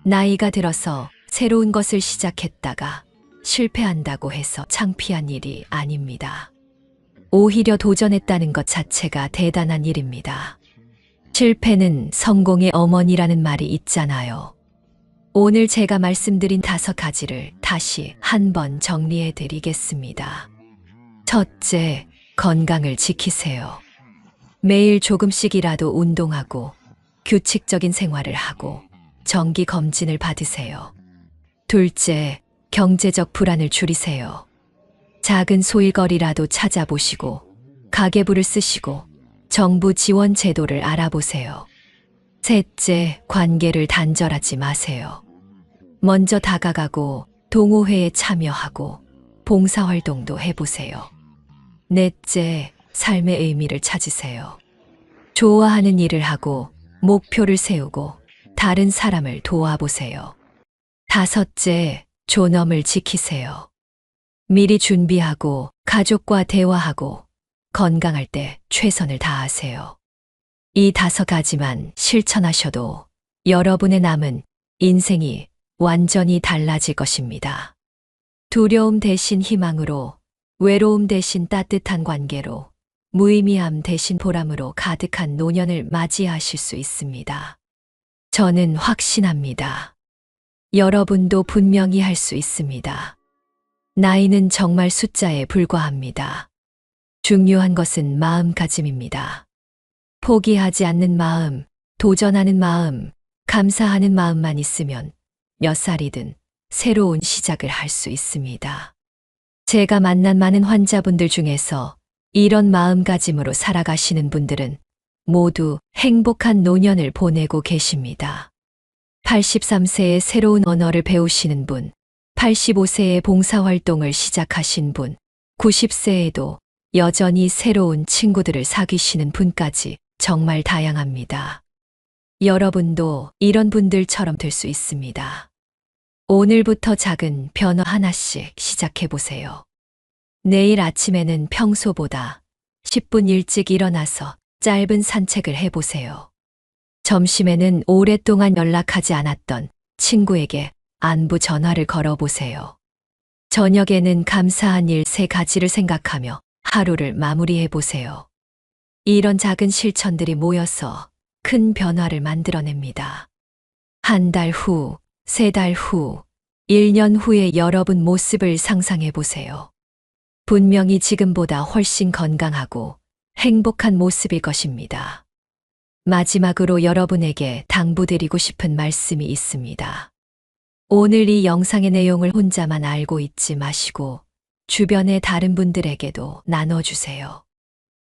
나이가 들어서 새로운 것을 시작했다가 실패한다고 해서 창피한 일이 아닙니다. 오히려 도전했다는 것 자체가 대단한 일입니다. 실패는 성공의 어머니라는 말이 있잖아요. 오늘 제가 말씀드린 5가지를 다시 한번 정리해 드리겠습니다. 첫째, 건강을 지키세요. 매일 조금씩이라도 운동하고 규칙적인 생활을 하고 정기 검진을 받으세요. 둘째, 경제적 불안을 줄이세요. 작은 소일거리라도 찾아보시고 가계부를 쓰시고 정부 지원 제도를 알아보세요. 셋째, 관계를 단절하지 마세요. 먼저 다가가고 동호회에 참여하고 봉사활동도 해보세요. 넷째, 삶의 의미를 찾으세요. 좋아하는 일을 하고 목표를 세우고 다른 사람을 도와보세요. 다섯째, 존엄을 지키세요. 미리 준비하고 가족과 대화하고 건강할 때 최선을 다하세요. 이 5가지만 실천하셔도 여러분의 남은 인생이 완전히 달라질 것입니다. 두려움 대신 희망으로, 외로움 대신 따뜻한 관계로, 무의미함 대신 보람으로 가득한 노년을 맞이하실 수 있습니다. 저는 확신합니다. 여러분도 분명히 할 수 있습니다. 나이는 정말 숫자에 불과합니다. 중요한 것은 마음가짐입니다. 포기하지 않는 마음, 도전하는 마음, 감사하는 마음만 있으면 몇 살이든 새로운 시작을 할 수 있습니다. 제가 만난 많은 환자분들 중에서 이런 마음가짐으로 살아가시는 분들은 모두 행복한 노년을 보내고 계십니다. 83세에 새로운 언어를 배우시는 분, 85세에 봉사활동을 시작하신 분, 90세에도 여전히 새로운 친구들을 사귀시는 분까지 정말 다양합니다. 여러분도 이런 분들처럼 될 수 있습니다. 오늘부터 작은 변화 하나씩 시작해 보세요. 내일 아침에는 평소보다 10분 일찍 일어나서 짧은 산책을 해보세요. 점심에는 오랫동안 연락하지 않았던 친구에게 안부 전화를 걸어보세요. 저녁에는 감사한 일 3가지를 생각하며 하루를 마무리해보세요. 이런 작은 실천들이 모여서 큰 변화를 만들어냅니다. 한 달 후, 3달 후, 1년 후의 여러분 모습을 상상해보세요. 분명히 지금보다 훨씬 건강하고 행복한 모습일 것입니다. 마지막으로 여러분에게 당부드리고 싶은 말씀이 있습니다. 오늘 이 영상의 내용을 혼자만 알고 있지 마시고 주변의 다른 분들에게도 나눠주세요.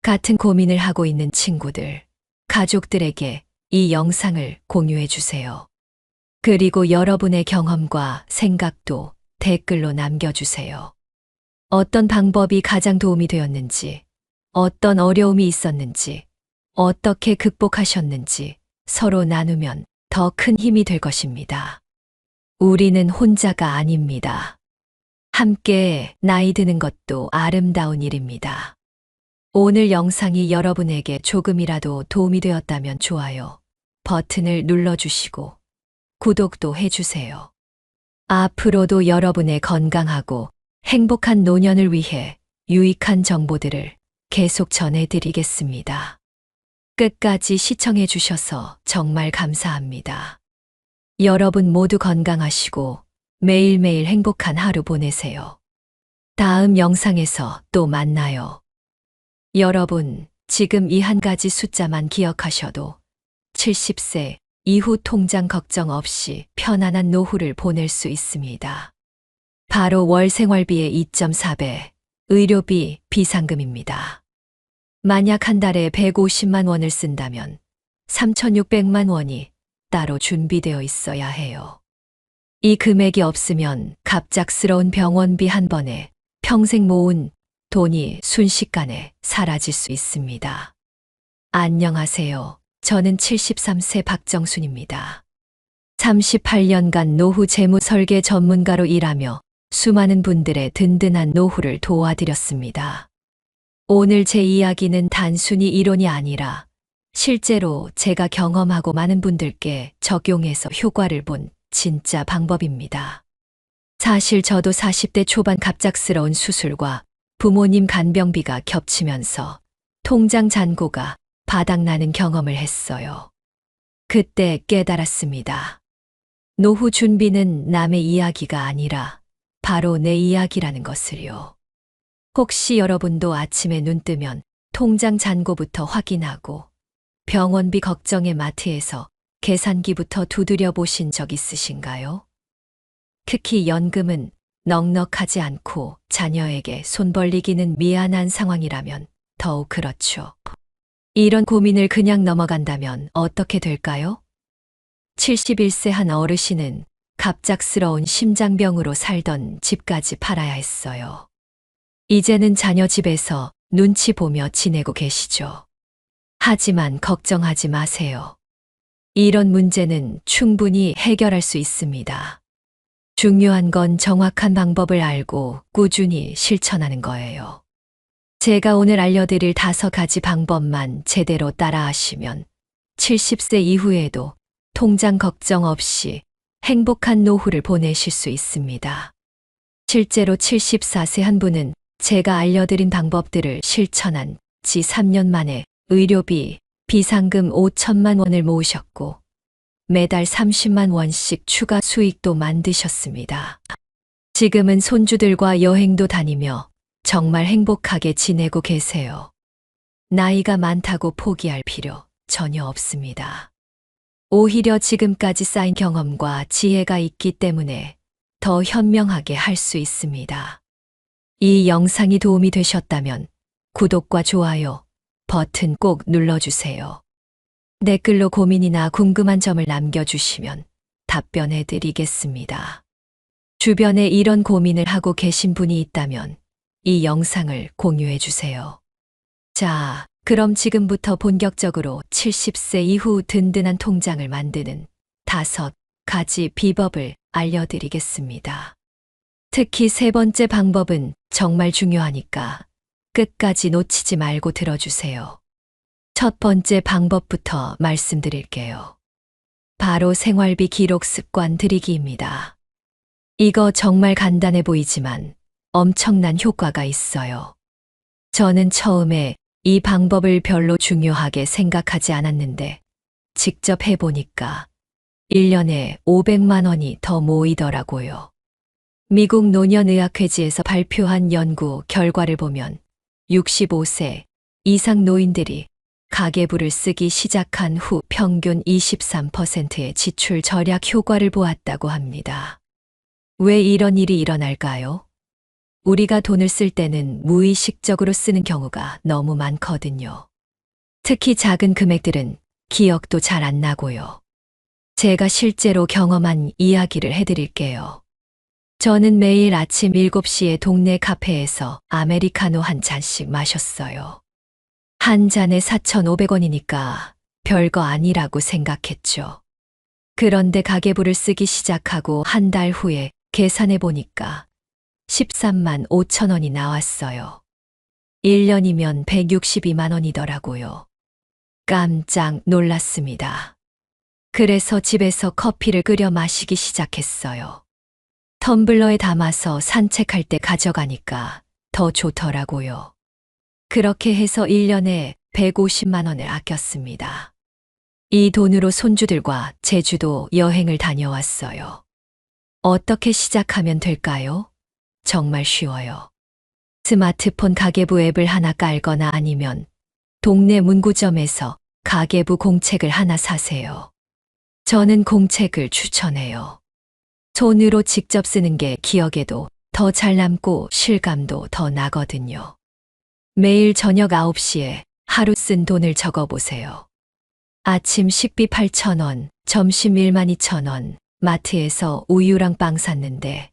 같은 고민을 하고 있는 친구들, 가족들에게 이 영상을 공유해 주세요. 그리고 여러분의 경험과 생각도 댓글로 남겨주세요. 어떤 방법이 가장 도움이 되었는지, 어떤 어려움이 있었는지, 어떻게 극복하셨는지 서로 나누면 더 큰 힘이 될 것입니다. 우리는 혼자가 아닙니다. 함께 나이 드는 것도 아름다운 일입니다. 오늘 영상이 여러분에게 조금이라도 도움이 되었다면 좋아요 버튼을 눌러주시고 구독도 해주세요. 앞으로도 여러분의 건강하고 행복한 노년을 위해 유익한 정보들을 계속 전해드리겠습니다. 끝까지 시청해 주셔서 정말 감사합니다. 여러분 모두 건강하시고 매일매일 행복한 하루 보내세요. 다음 영상에서 또 만나요. 여러분, 지금 이 한 가지 숫자만 기억하셔도 70세 이후 통장 걱정 없이 편안한 노후를 보낼 수 있습니다. 바로 월 생활비의 2.4배, 의료비, 비상금입니다. 만약 한 달에 150만 원을 쓴다면 3,600만 원이 따로 준비되어 있어야 해요. 이 금액이 없으면 갑작스러운 병원비 한 번에 평생 모은 돈이 순식간에 사라질 수 있습니다. 안녕하세요. 저는 73세 박정순입니다. 38년간 노후 재무 설계 전문가로 일하며 수많은 분들의 든든한 노후를 도와드렸습니다. 오늘 제 이야기는 단순히 이론이 아니라 실제로 제가 경험하고 많은 분들께 적용해서 효과를 본 진짜 방법입니다. 사실 저도 40대 초반 갑작스러운 수술과 부모님 간병비가 겹치면서 통장 잔고가 바닥나는 경험을 했어요. 그때 깨달았습니다. 노후 준비는 남의 이야기가 아니라 바로 내 이야기라는 것을요. 혹시 여러분도 아침에 눈 뜨면 통장 잔고부터 확인하고 병원비 걱정에 마트에서 계산기부터 두드려 보신 적 있으신가요? 특히 연금은 넉넉하지 않고 자녀에게 손 벌리기는 미안한 상황이라면 더욱 그렇죠. 이런 고민을 그냥 넘어간다면 어떻게 될까요? 71세 한 어르신은 갑작스러운 심장병으로 살던 집까지 팔아야 했어요. 이제는 자녀 집에서 눈치 보며 지내고 계시죠. 하지만 걱정하지 마세요. 이런 문제는 충분히 해결할 수 있습니다. 중요한 건 정확한 방법을 알고 꾸준히 실천하는 거예요. 제가 오늘 알려드릴 5가지 방법만 제대로 따라하시면 70세 이후에도 통장 걱정 없이 행복한 노후를 보내실 수 있습니다. 실제로 74세 한 분은 제가 알려드린 방법들을 실천한 지 3년 만에 의료비, 비상금 5천만 원을 모으셨고 매달 30만 원씩 추가 수익도 만드셨습니다. 지금은 손주들과 여행도 다니며 정말 행복하게 지내고 계세요. 나이가 많다고 포기할 필요 전혀 없습니다. 오히려 지금까지 쌓인 경험과 지혜가 있기 때문에 더 현명하게 할 수 있습니다. 이 영상이 도움이 되셨다면 구독과 좋아요 버튼 꼭 눌러주세요. 댓글로 고민이나 궁금한 점을 남겨주시면 답변해 드리겠습니다. 주변에 이런 고민을 하고 계신 분이 있다면 이 영상을 공유해 주세요. 자, 그럼 지금부터 본격적으로 70세 이후 든든한 통장을 만드는 5가지 비법을 알려드리겠습니다. 특히 3번째 방법은 정말 중요하니까 끝까지 놓치지 말고 들어주세요. 첫 번째 방법부터 말씀드릴게요. 바로 생활비 기록 습관 들이기입니다. 이거 정말 간단해 보이지만 엄청난 효과가 있어요. 저는 처음에 이 방법을 별로 중요하게 생각하지 않았는데 직접 해보니까 1년에 500만 원이 더 모이더라고요. 미국 노년의학회지에서 발표한 연구 결과를 보면 65세 이상 노인들이 가계부를 쓰기 시작한 후 평균 23%의 지출 절약 효과를 보았다고 합니다. 왜 이런 일이 일어날까요? 우리가 돈을 쓸 때는 무의식적으로 쓰는 경우가 너무 많거든요. 특히 작은 금액들은 기억도 잘 안 나고요. 제가 실제로 경험한 이야기를 해드릴게요. 저는 매일 아침 7시에 동네 카페에서 아메리카노 한 잔씩 마셨어요. 한 잔에 4,500원이니까 별거 아니라고 생각했죠. 그런데 가계부를 쓰기 시작하고 한 달 후에 계산해 보니까 13만 5천 원이 나왔어요. 1년이면 162만 원이더라고요. 깜짝 놀랐습니다. 그래서 집에서 커피를 끓여 마시기 시작했어요. 텀블러에 담아서 산책할 때 가져가니까 더 좋더라고요. 그렇게 해서 1년에 150만 원을 아꼈습니다. 이 돈으로 손주들과 제주도 여행을 다녀왔어요. 어떻게 시작하면 될까요? 정말 쉬워요. 스마트폰 가계부 앱을 하나 깔거나 아니면 동네 문구점에서 가계부 공책을 하나 사세요. 저는 공책을 추천해요. 손으로 직접 쓰는 게 기억에도 더 잘 남고 실감도 더 나거든요. 매일 저녁 9시에 하루 쓴 돈을 적어보세요. 아침 식비 8,000원, 점심 12,000원, 마트에서 우유랑 빵 샀는데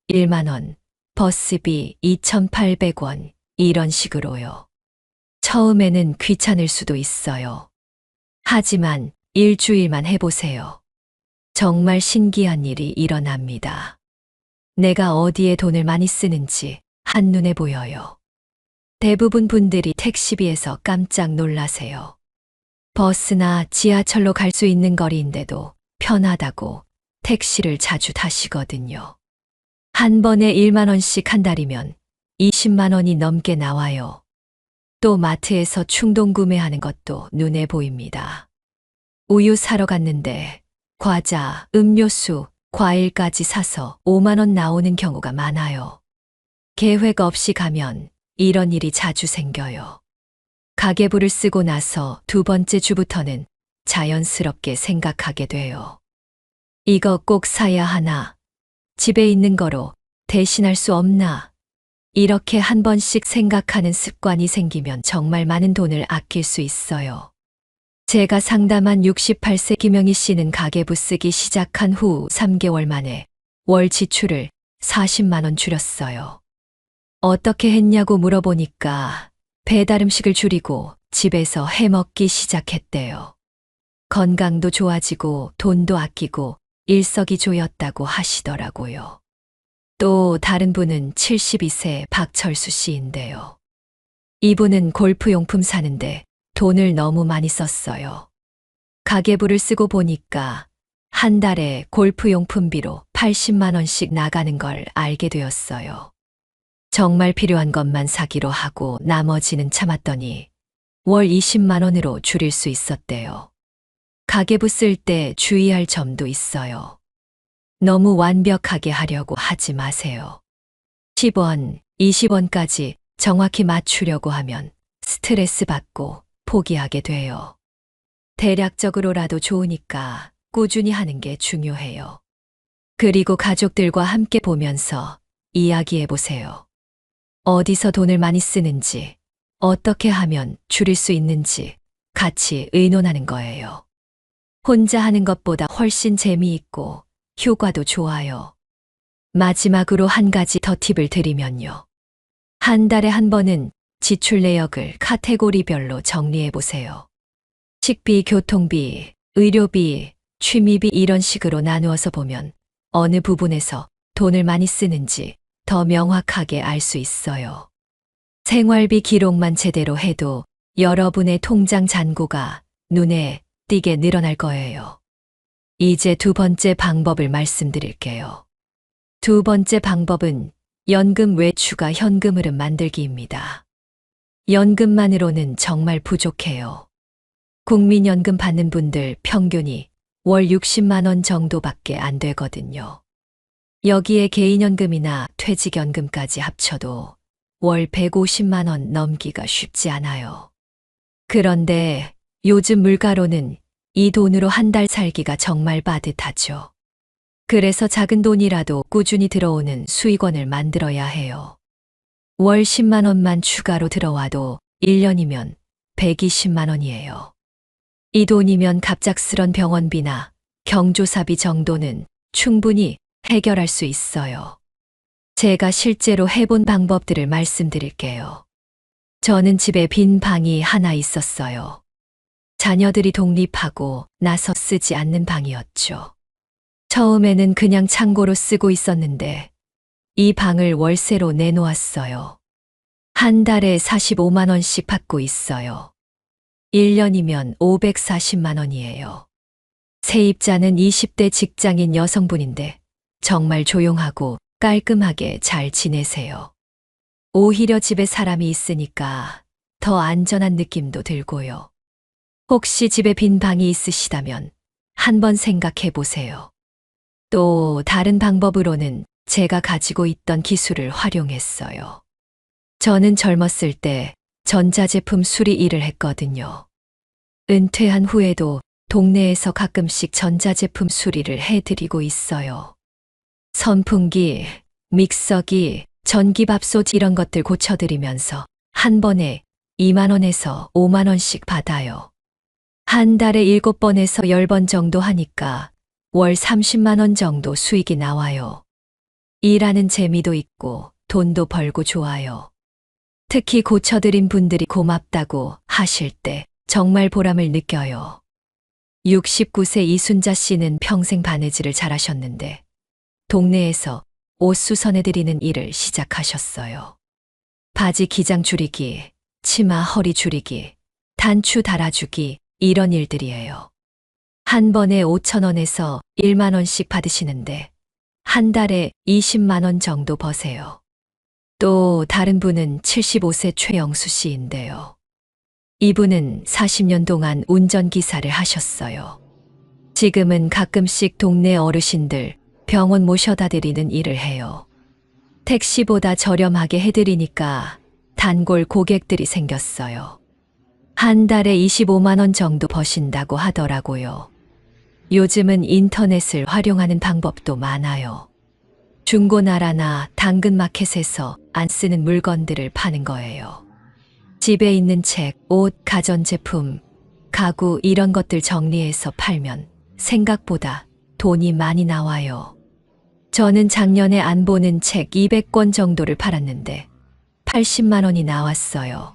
1만 원, 버스비 2,800원, 이런 식으로요. 처음에는 귀찮을 수도 있어요. 하지만 일주일만 해보세요. 정말 신기한 일이 일어납니다. 내가 어디에 돈을 많이 쓰는지 한눈에 보여요. 대부분 분들이 택시비에서 깜짝 놀라세요. 버스나 지하철로 갈 수 있는 거리인데도 편하다고 택시를 자주 타시거든요. 한 번에 1만 원씩 한 달이면 20만 원이 넘게 나와요. 또 마트에서 충동 구매하는 것도 눈에 보입니다. 우유 사러 갔는데 과자, 음료수, 과일까지 사서 5만 원 나오는 경우가 많아요. 계획 없이 가면 이런 일이 자주 생겨요. 가계부를 쓰고 나서 두 번째 주부터는 자연스럽게 생각하게 돼요. 이거 꼭 사야 하나? 집에 있는 거로 대신할 수 없나? 이렇게 한 번씩 생각하는 습관이 생기면 정말 많은 돈을 아낄 수 있어요. 제가 상담한 68세 김영희 씨는 가계부 쓰기 시작한 후 3개월 만에 월 지출을 40만 원 줄였어요. 어떻게 했냐고 물어보니까 배달 음식을 줄이고 집에서 해 먹기 시작했대요. 건강도 좋아지고 돈도 아끼고 일석이조였다고 하시더라고요. 또 다른 분은 72세 박철수 씨인데요. 이분은 골프용품 사는데 돈을 너무 많이 썼어요. 가계부를 쓰고 보니까 한 달에 골프용품비로 80만 원씩 나가는 걸 알게 되었어요. 정말 필요한 것만 사기로 하고 나머지는 참았더니 월 20만 원으로 줄일 수 있었대요. 가계부 쓸 때 주의할 점도 있어요. 너무 완벽하게 하려고 하지 마세요. 10원, 20원까지 정확히 맞추려고 하면 스트레스 받고 포기하게 돼요. 대략적으로라도 좋으니까 꾸준히 하는 게 중요해요. 그리고 가족들과 함께 보면서 이야기해 보세요. 어디서 돈을 많이 쓰는지, 어떻게 하면 줄일 수 있는지 같이 의논하는 거예요. 혼자 하는 것보다 훨씬 재미있고 효과도 좋아요. 마지막으로 한 가지 더 팁을 드리면요. 한 달에 한 번은 지출 내역을 카테고리별로 정리해 보세요. 식비, 교통비, 의료비, 취미비 이런 식으로 나누어서 보면 어느 부분에서 돈을 많이 쓰는지 더 명확하게 알 수 있어요. 생활비 기록만 제대로 해도 여러분의 통장 잔고가 눈에 띄게 늘어날 거예요. 이제 두 번째 방법을 말씀드릴게요. 두 번째 방법은 연금 외추가 현금 흐름 만들기입니다. 연금만으로는 정말 부족해요. 국민연금 받는 분들 평균이 월 60만 원 정도밖에 안 되거든요. 여기에 개인연금이나 퇴직연금까지 합쳐도 월 150만 원 넘기가 쉽지 않아요. 그런데 요즘 물가로는 이 돈으로 한 달 살기가 정말 빠듯하죠. 그래서 작은 돈이라도 꾸준히 들어오는 수익원을 만들어야 해요. 월 10만 원만 추가로 들어와도 1년이면 120만 원이에요. 이 돈이면 갑작스런 병원비나 경조사비 정도는 충분히 해결할 수 있어요. 제가 실제로 해본 방법들을 말씀드릴게요. 저는 집에 빈 방이 하나 있었어요. 자녀들이 독립하고 나서 쓰지 않는 방이었죠. 처음에는 그냥 창고로 쓰고 있었는데 이 방을 월세로 내놓았어요. 한 달에 45만 원씩 받고 있어요. 1년이면 540만 원이에요. 세입자는 20대 직장인 여성분인데 정말 조용하고 깔끔하게 잘 지내세요. 오히려 집에 사람이 있으니까 더 안전한 느낌도 들고요. 혹시 집에 빈 방이 있으시다면 한번 생각해 보세요. 또 다른 방법으로는 제가 가지고 있던 기술을 활용했어요. 저는 젊었을 때 전자제품 수리 일을 했거든요. 은퇴한 후에도 동네에서 가끔씩 전자제품 수리를 해드리고 있어요. 선풍기, 믹서기, 전기밥솥 이런 것들 고쳐드리면서 한 번에 2만 원에서 5만 원씩 받아요. 한 달에 7번에서 10번 정도 하니까 월 30만 원 정도 수익이 나와요. 일하는 재미도 있고 돈도 벌고 좋아요. 특히 고쳐드린 분들이 고맙다고 하실 때 정말 보람을 느껴요. 69세 이순자 씨는 평생 바느질을 잘하셨는데 동네에서 옷 수선해드리는 일을 시작하셨어요. 바지 기장 줄이기, 치마 허리 줄이기, 단추 달아주기 이런 일들이에요. 한 번에 5천 원에서 1만 원씩 받으시는데 한 달에 20만 원 정도 버세요. 또 다른 분은 75세 최영수 씨인데요. 이분은 40년 동안 운전기사를 하셨어요. 지금은 가끔씩 동네 어르신들 병원 모셔다 드리는 일을 해요. 택시보다 저렴하게 해드리니까 단골 고객들이 생겼어요. 한 달에 25만 원 정도 버신다고 하더라고요. 요즘은 인터넷을 활용하는 방법도 많아요. 중고나라나 당근마켓에서 안 쓰는 물건들을 파는 거예요. 집에 있는 책, 옷, 가전제품, 가구 이런 것들 정리해서 팔면 생각보다 돈이 많이 나와요. 저는 작년에 안 보는 책 200권 정도를 팔았는데 80만 원이 나왔어요.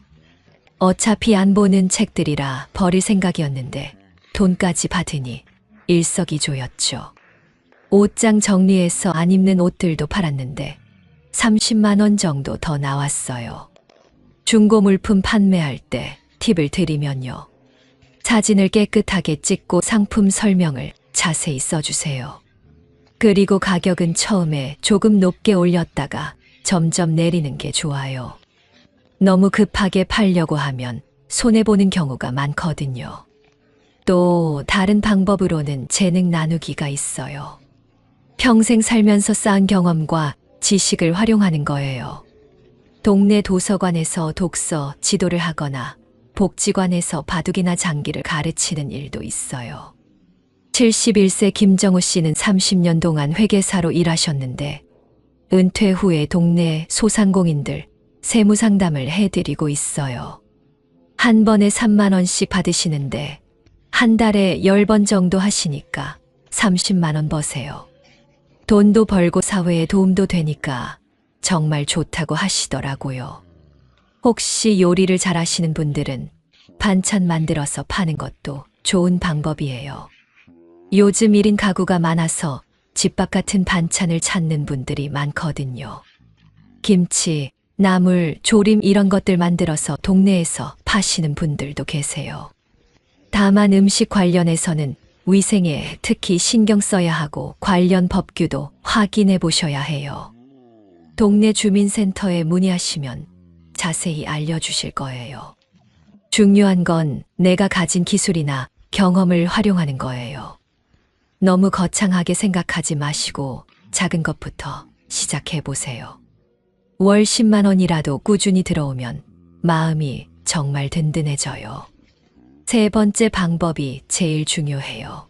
어차피 안 보는 책들이라 버릴 생각이었는데 돈까지 받으니 일석이조였죠. 옷장 정리해서 안 입는 옷들도 팔았는데 30만 원 정도 더 나왔어요. 중고 물품 판매할 때 팁을 드리면요. 사진을 깨끗하게 찍고 상품 설명을 자세히 써주세요. 그리고 가격은 처음에 조금 높게 올렸다가 점점 내리는 게 좋아요. 너무 급하게 팔려고 하면 손해보는 경우가 많거든요. 또 다른 방법으로는 재능 나누기가 있어요. 평생 살면서 쌓은 경험과 지식을 활용하는 거예요. 동네 도서관에서 독서, 지도를 하거나 복지관에서 바둑이나 장기를 가르치는 일도 있어요. 71세 김정우 씨는 30년 동안 회계사로 일하셨는데 은퇴 후에 동네 소상공인들 세무상담을 해드리고 있어요. 한 번에 3만 원씩 받으시는데 한 달에 10번 정도 하시니까 30만 원 버세요. 돈도 벌고 사회에 도움도 되니까 정말 좋다고 하시더라고요. 혹시 요리를 잘하시는 분들은 반찬 만들어서 파는 것도 좋은 방법이에요. 요즘 1인 가구가 많아서 집밥 같은 반찬을 찾는 분들이 많거든요. 김치, 나물, 조림 이런 것들 만들어서 동네에서 파시는 분들도 계세요. 다만 음식 관련해서는 위생에 특히 신경 써야 하고 관련 법규도 확인해 보셔야 해요. 동네 주민센터에 문의하시면 자세히 알려주실 거예요. 중요한 건 내가 가진 기술이나 경험을 활용하는 거예요. 너무 거창하게 생각하지 마시고 작은 것부터 시작해 보세요. 월 10만 원이라도 꾸준히 들어오면 마음이 정말 든든해져요. 세 번째 방법이 제일 중요해요.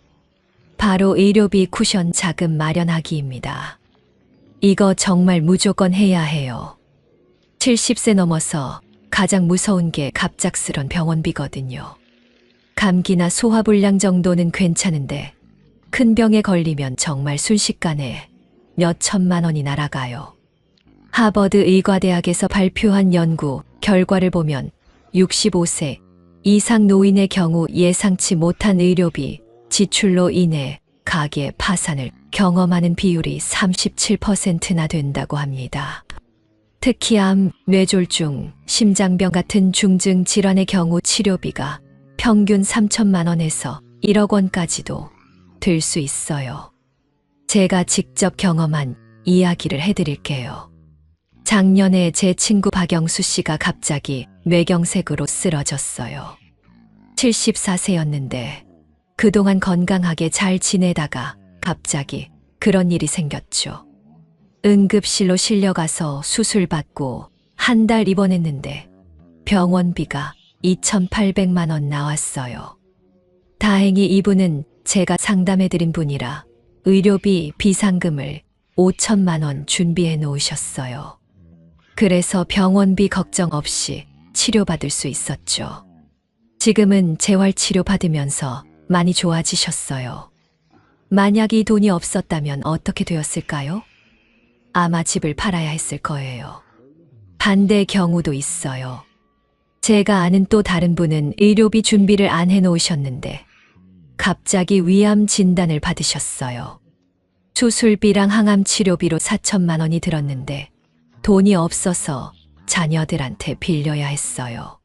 바로 의료비 쿠션 자금 마련하기입니다. 이거 정말 무조건 해야 해요. 70세 넘어서 가장 무서운 게 갑작스런 병원비거든요. 감기나 소화불량 정도는 괜찮은데 큰 병에 걸리면 정말 순식간에 몇 천만 원이 날아가요. 하버드 의과대학에서 발표한 연구 결과를 보면 65세 이상 노인의 경우 예상치 못한 의료비 지출로 인해 가계 파산을 경험하는 비율이 37%나 된다고 합니다. 특히 암, 뇌졸중, 심장병 같은 중증 질환의 경우 치료비가 평균 3천만 원에서 1억 원까지도 들 수 있어요. 제가 직접 경험한 이야기를 해드릴게요. 작년에 제 친구 박영수 씨가 갑자기 뇌경색으로 쓰러졌어요. 74세였는데 그동안 건강하게 잘 지내다가 갑자기 그런 일이 생겼죠. 응급실로 실려가서 수술받고 한 달 입원했는데 병원비가 2,800만 원 나왔어요. 다행히 이분은 제가 상담해드린 분이라 의료비 비상금을 5천만 원 준비해 놓으셨어요. 그래서 병원비 걱정 없이 치료받을 수 있었죠. 지금은 재활치료 받으면서 많이 좋아지셨어요. 만약 이 돈이 없었다면 어떻게 되었을까요? 아마 집을 팔아야 했을 거예요. 반대 경우도 있어요. 제가 아는 또 다른 분은 의료비 준비를 안 해놓으셨는데 갑자기 위암 진단을 받으셨어요. 수술비랑 항암 치료비로 4천만 원이 들었는데 돈이 없어서 자녀들한테 빌려야 했어요.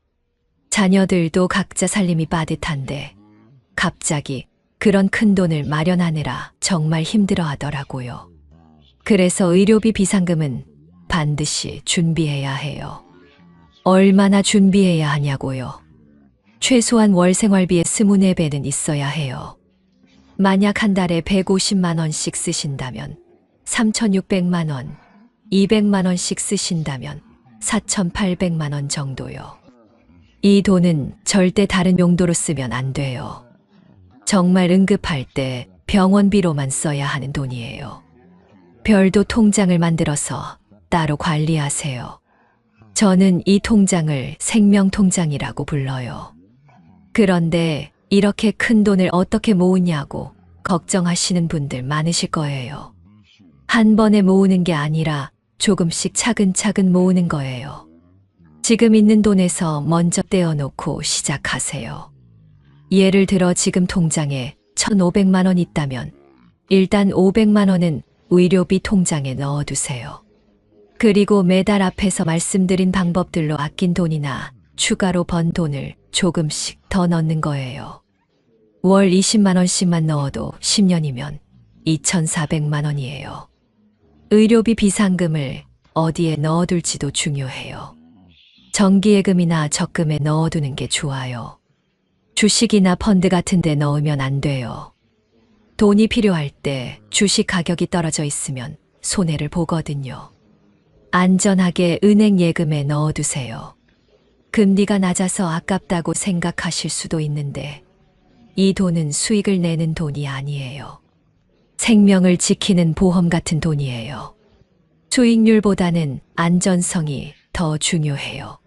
자녀들도 각자 살림이 빠듯한데 갑자기 그런 큰 돈을 마련하느라 정말 힘들어 하더라고요. 그래서 의료비 비상금은 반드시 준비해야 해요. 얼마나 준비해야 하냐고요? 최소한 월 생활비의 24배는 있어야 해요. 만약 한 달에 150만 원씩 쓰신다면 3,600만 원, 200만 원씩 쓰신다면 4,800만 원 정도요. 이 돈은 절대 다른 용도로 쓰면 안 돼요. 정말 응급할 때 병원비로만 써야 하는 돈이에요. 별도 통장을 만들어서 따로 관리하세요. 저는 이 통장을 생명통장이라고 불러요. 그런데 이렇게 큰 돈을 어떻게 모으냐고 걱정하시는 분들 많으실 거예요. 한 번에 모으는 게 아니라 조금씩 차근차근 모으는 거예요. 지금 있는 돈에서 먼저 떼어놓고 시작하세요. 예를 들어 지금 통장에 1,500만 원 있다면 일단 500만 원은 의료비 통장에 넣어두세요. 그리고 매달 앞에서 말씀드린 방법들로 아낀 돈이나 추가로 번 돈을 조금씩 더 넣는 거예요. 월 20만 원씩만 넣어도 10년이면 2,400만 원이에요. 의료비 비상금을 어디에 넣어둘지도 중요해요. 정기예금이나 적금에 넣어두는 게 좋아요. 주식이나 펀드 같은 데 넣으면 안 돼요. 돈이 필요할 때 주식 가격이 떨어져 있으면 손해를 보거든요. 안전하게 은행 예금에 넣어두세요. 금리가 낮아서 아깝다고 생각하실 수도 있는데 이 돈은 수익을 내는 돈이 아니에요. 생명을 지키는 보험 같은 돈이에요. 수익률보다는 안전성이 더 중요해요.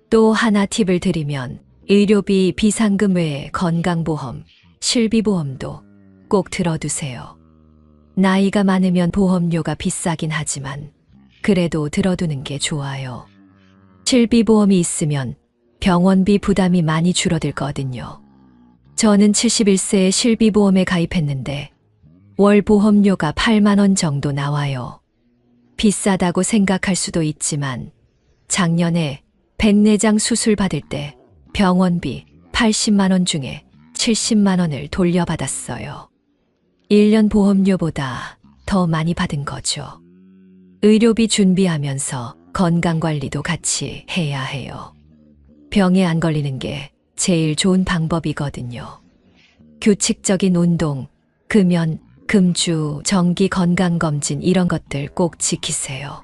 또 하나 팁을 드리면 의료비 비상금 외에 건강보험, 실비보험도 꼭 들어두세요. 나이가 많으면 보험료가 비싸긴 하지만 그래도 들어두는 게 좋아요. 실비보험이 있으면 병원비 부담이 많이 줄어들거든요. 저는 71세에 실비보험에 가입했는데 월 보험료가 8만 원 정도 나와요. 비싸다고 생각할 수도 있지만 작년에 백내장 수술 받을 때 병원비 80만 원 중에 70만 원을 돌려받았어요. 1년 보험료보다 더 많이 받은 거죠. 의료비 준비하면서 건강관리도 같이 해야 해요. 병에 안 걸리는 게 제일 좋은 방법이거든요. 규칙적인 운동, 금연, 금주, 정기 건강검진 이런 것들 꼭 지키세요.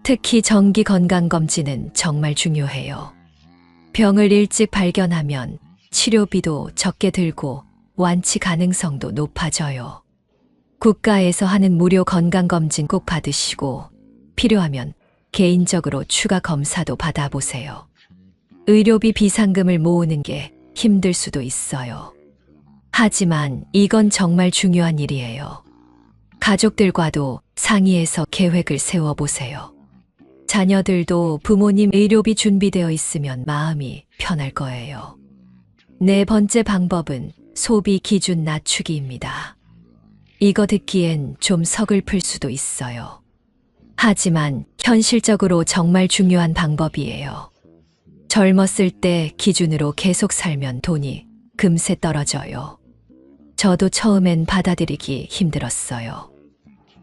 특히 정기 건강검진은 정말 중요해요. 병을 일찍 발견하면 치료비도 적게 들고 완치 가능성도 높아져요. 국가에서 하는 무료 건강검진 꼭 받으시고 필요하면 개인적으로 추가 검사도 받아보세요. 의료비 비상금을 모으는 게 힘들 수도 있어요. 하지만 이건 정말 중요한 일이에요. 가족들과도 상의해서 계획을 세워보세요. 자녀들도 부모님 의료비 준비되어 있으면 마음이 편할 거예요. 네 번째 방법은 소비 기준 낮추기입니다. 이거 듣기엔 좀 서글플 수도 있어요. 하지만 현실적으로 정말 중요한 방법이에요. 젊었을 때 기준으로 계속 살면 돈이 금세 떨어져요. 저도 처음엔 받아들이기 힘들었어요.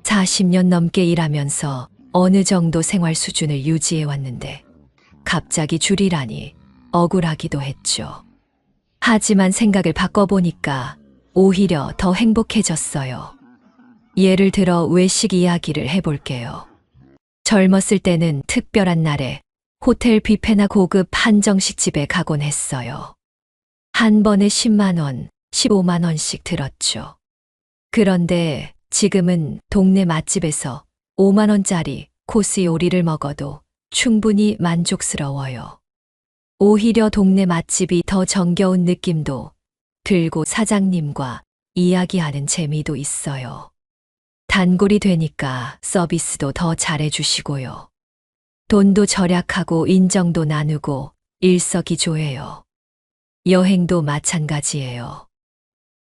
40년 넘게 일하면서 어느 정도 생활 수준을 유지해 왔는데 갑자기 줄이라니 억울하기도 했죠. 하지만 생각을 바꿔보니까 오히려 더 행복해졌어요. 예를 들어 외식 이야기를 해볼게요. 젊었을 때는 특별한 날에 호텔 뷔페나 고급 한정식 집에 가곤 했어요. 한 번에 10만 원, 15만 원씩 들었죠. 그런데 지금은 동네 맛집에서 5만 원짜리 코스 요리를 먹어도 충분히 만족스러워요. 오히려 동네 맛집이 더 정겨운 느낌도 들고 사장님과 이야기하는 재미도 있어요. 단골이 되니까 서비스도 더 잘해주시고요. 돈도 절약하고 인정도 나누고 일석이조예요. 여행도 마찬가지예요.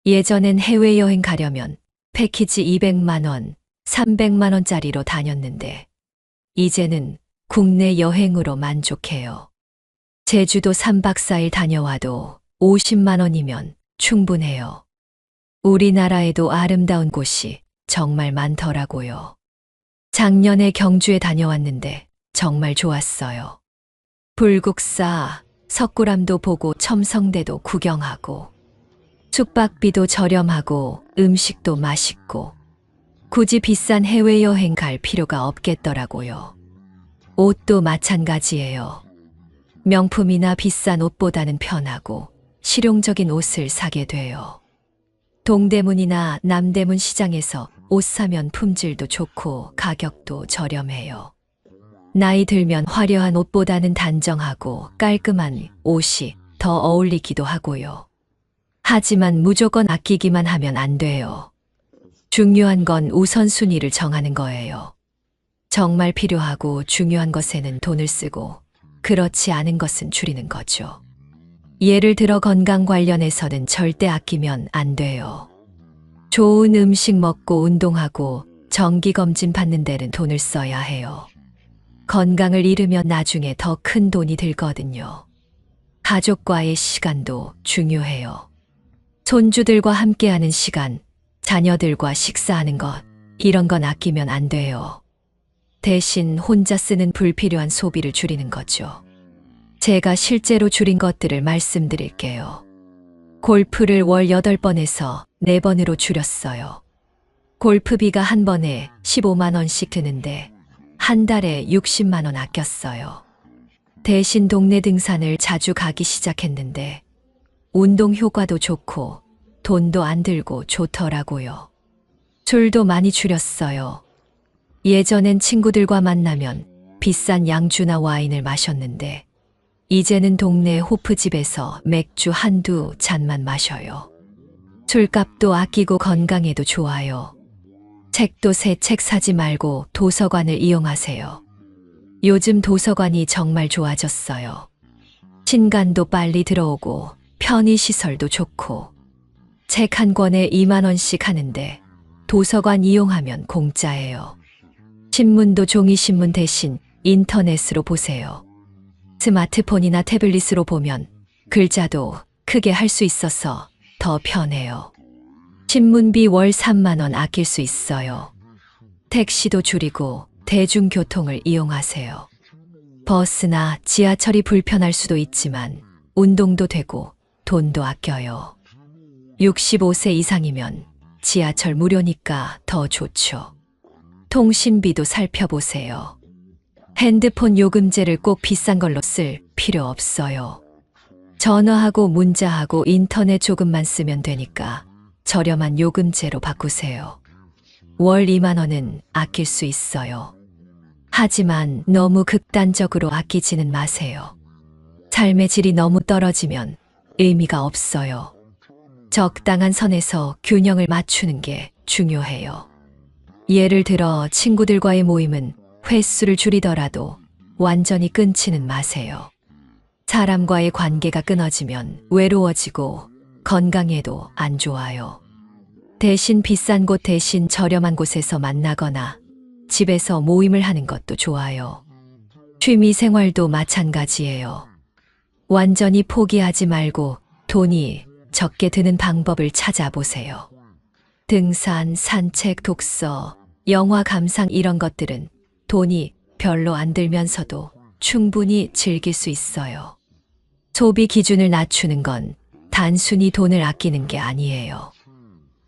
예전엔 해외여행 가려면 패키지 200만 원, 300만 원짜리로 다녔는데 이제는 국내 여행으로 만족해요. 제주도 3박 4일 다녀와도 50만 원이면 충분해요. 우리나라에도 아름다운 곳이 정말 많더라고요. 작년에 경주에 다녀왔는데 정말 좋았어요. 불국사, 석굴암도 보고 첨성대도 구경하고 숙박비도 저렴하고 음식도 맛있고 굳이 비싼 해외여행 갈 필요가 없겠더라고요. 옷도 마찬가지예요. 명품이나 비싼 옷보다는 편하고 실용적인 옷을 사게 돼요. 동대문이나 남대문 시장에서 옷 사면 품질도 좋고 가격도 저렴해요. 나이 들면 화려한 옷보다는 단정하고 깔끔한 옷이 더 어울리기도 하고요. 하지만 무조건 아끼기만 하면 안 돼요. 중요한 건 우선순위를 정하는 거예요. 정말 필요하고 중요한 것에는 돈을 쓰고 그렇지 않은 것은 줄이는 거죠. 예를 들어 건강 관련해서는 절대 아끼면 안 돼요. 좋은 음식 먹고 운동하고 정기검진 받는 데는 돈을 써야 해요. 건강을 잃으면 나중에 더 큰 돈이 들거든요. 가족과의 시간도 중요해요. 손주들과 함께하는 시간, 자녀들과 식사하는 것, 이런 건 아끼면 안 돼요. 대신 혼자 쓰는 불필요한 소비를 줄이는 거죠. 제가 실제로 줄인 것들을 말씀드릴게요. 골프를 월 8번에서 4번으로 줄였어요. 골프비가 한 번에 15만 원씩 드는데 한 달에 60만 원 아꼈어요. 대신 동네 등산을 자주 가기 시작했는데 운동 효과도 좋고 돈도 안 들고 좋더라고요. 술도 많이 줄였어요. 예전엔 친구들과 만나면 비싼 양주나 와인을 마셨는데 이제는 동네 호프집에서 맥주 한두 잔만 마셔요. 술값도 아끼고 건강에도 좋아요. 책도 새 책 사지 말고 도서관을 이용하세요. 요즘 도서관이 정말 좋아졌어요. 신간도 빨리 들어오고 편의시설도 좋고 책 한 권에 2만 원씩 하는데 도서관 이용하면 공짜예요. 신문도 종이신문 대신 인터넷으로 보세요. 스마트폰이나 태블릿으로 보면 글자도 크게 할 수 있어서 더 편해요. 신문비 월 3만 원 아낄 수 있어요. 택시도 줄이고 대중교통을 이용하세요. 버스나 지하철이 불편할 수도 있지만 운동도 되고 돈도 아껴요. 65세 이상이면 지하철 무료니까 더 좋죠. 통신비도 살펴보세요. 핸드폰 요금제를 꼭 비싼 걸로 쓸 필요 없어요. 전화하고 문자하고 인터넷 조금만 쓰면 되니까 저렴한 요금제로 바꾸세요. 월 2만 원은 아낄 수 있어요. 하지만 너무 극단적으로 아끼지는 마세요. 삶의 질이 너무 떨어지면 의미가 없어요. 적당한 선에서 균형을 맞추는 게 중요해요. 예를 들어 친구들과의 모임은 횟수를 줄이더라도 완전히 끊지는 마세요. 사람과의 관계가 끊어지면 외로워지고 건강에도 안 좋아요. 대신 비싼 곳 대신 저렴한 곳에서 만나거나 집에서 모임을 하는 것도 좋아요. 취미 생활도 마찬가지예요. 완전히 포기하지 말고 돈이 적게 드는 방법을 찾아보세요. 등산, 산책, 독서, 영화 감상 이런 것들은 돈이 별로 안 들면서도 충분히 즐길 수 있어요. 소비 기준을 낮추는 건 단순히 돈을 아끼는 게 아니에요.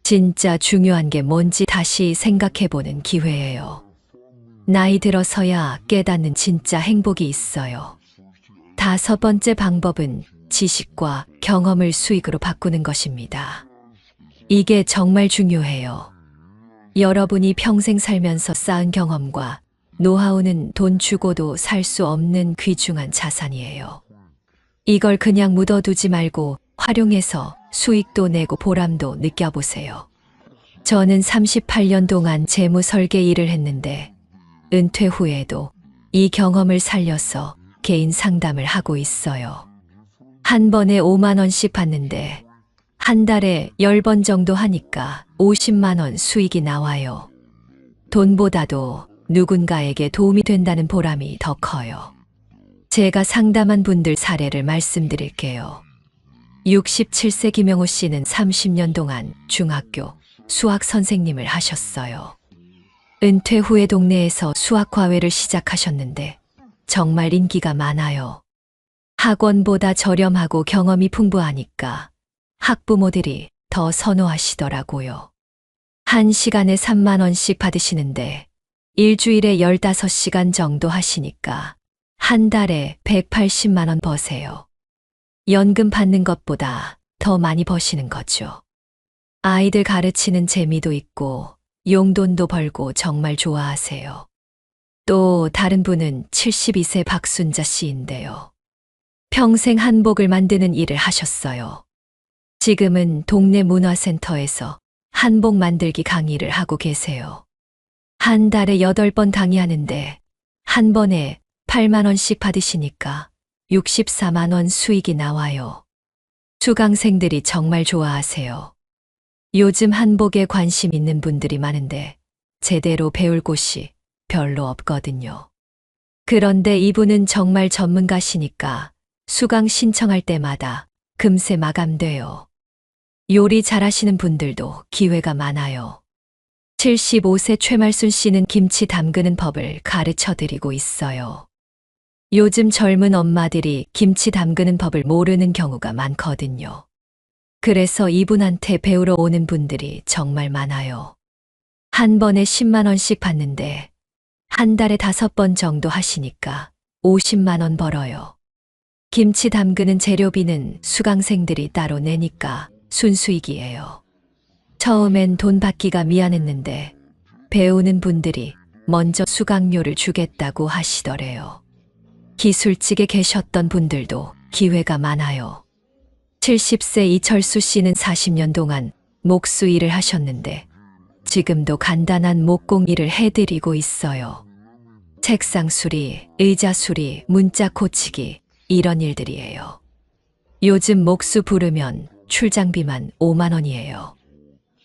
진짜 중요한 게 뭔지 다시 생각해보는 기회예요. 나이 들어서야 깨닫는 진짜 행복이 있어요. 5번째 방법은 지식과 경험을 수익으로 바꾸는 것입니다. 이게 정말 중요해요. 여러분이 평생 살면서 쌓은 경험과 노하우는 돈 주고도 살 수 없는 귀중한 자산이에요. 이걸 그냥 묻어두지 말고 활용해서 수익도 내고 보람도 느껴보세요. 저는 38년 동안 재무 설계 일을 했는데 은퇴 후에도 이 경험을 살려서 개인 상담을 하고 있어요. 한 번에 5만 원씩 받는데 한 달에 10번 정도 하니까 50만 원 수익이 나와요. 돈보다도 누군가에게 도움이 된다는 보람이 더 커요. 제가 상담한 분들 사례를 말씀드릴게요. 67세 김영호 씨는 30년 동안 중학교 수학 선생님을 하셨어요. 은퇴 후에 동네에서 수학과외를 시작하셨는데 정말 인기가 많아요. 학원보다 저렴하고 경험이 풍부하니까 학부모들이 더 선호하시더라고요. 1시간에 3만 원씩 받으시는데 일주일에 15시간 정도 하시니까 한 달에 180만 원 버세요. 연금 받는 것보다 더 많이 버시는 거죠. 아이들 가르치는 재미도 있고 용돈도 벌고 정말 좋아하세요. 또 다른 분은 72세 박순자 씨인데요. 평생 한복을 만드는 일을 하셨어요. 지금은 동네 문화센터에서 한복 만들기 강의를 하고 계세요. 한 달에 8번 강의하는데 한 번에 8만 원씩 받으시니까 64만 원 수익이 나와요. 수강생들이 정말 좋아하세요. 요즘 한복에 관심 있는 분들이 많은데 제대로 배울 곳이 별로 없거든요. 그런데 이분은 정말 전문가시니까 수강 신청할 때마다 금세 마감돼요. 요리 잘하시는 분들도 기회가 많아요. 75세 최말순 씨는 김치 담그는 법을 가르쳐 드리고 있어요. 요즘 젊은 엄마들이 김치 담그는 법을 모르는 경우가 많거든요. 그래서 이분한테 배우러 오는 분들이 정말 많아요. 한 번에 10만 원씩 받는데 한 달에 5번 정도 하시니까 50만 원 벌어요. 김치 담그는 재료비는 수강생들이 따로 내니까 순수익이에요. 처음엔 돈 받기가 미안했는데 배우는 분들이 먼저 수강료를 주겠다고 하시더래요. 기술직에 계셨던 분들도 기회가 많아요. 70세 이철수 씨는 40년 동안 목수 일을 하셨는데 지금도 간단한 목공 일을 해드리고 있어요. 책상 수리, 의자 수리, 문자 고치기 이런 일들이에요. 요즘 목수 부르면 출장비만 5만 원이에요.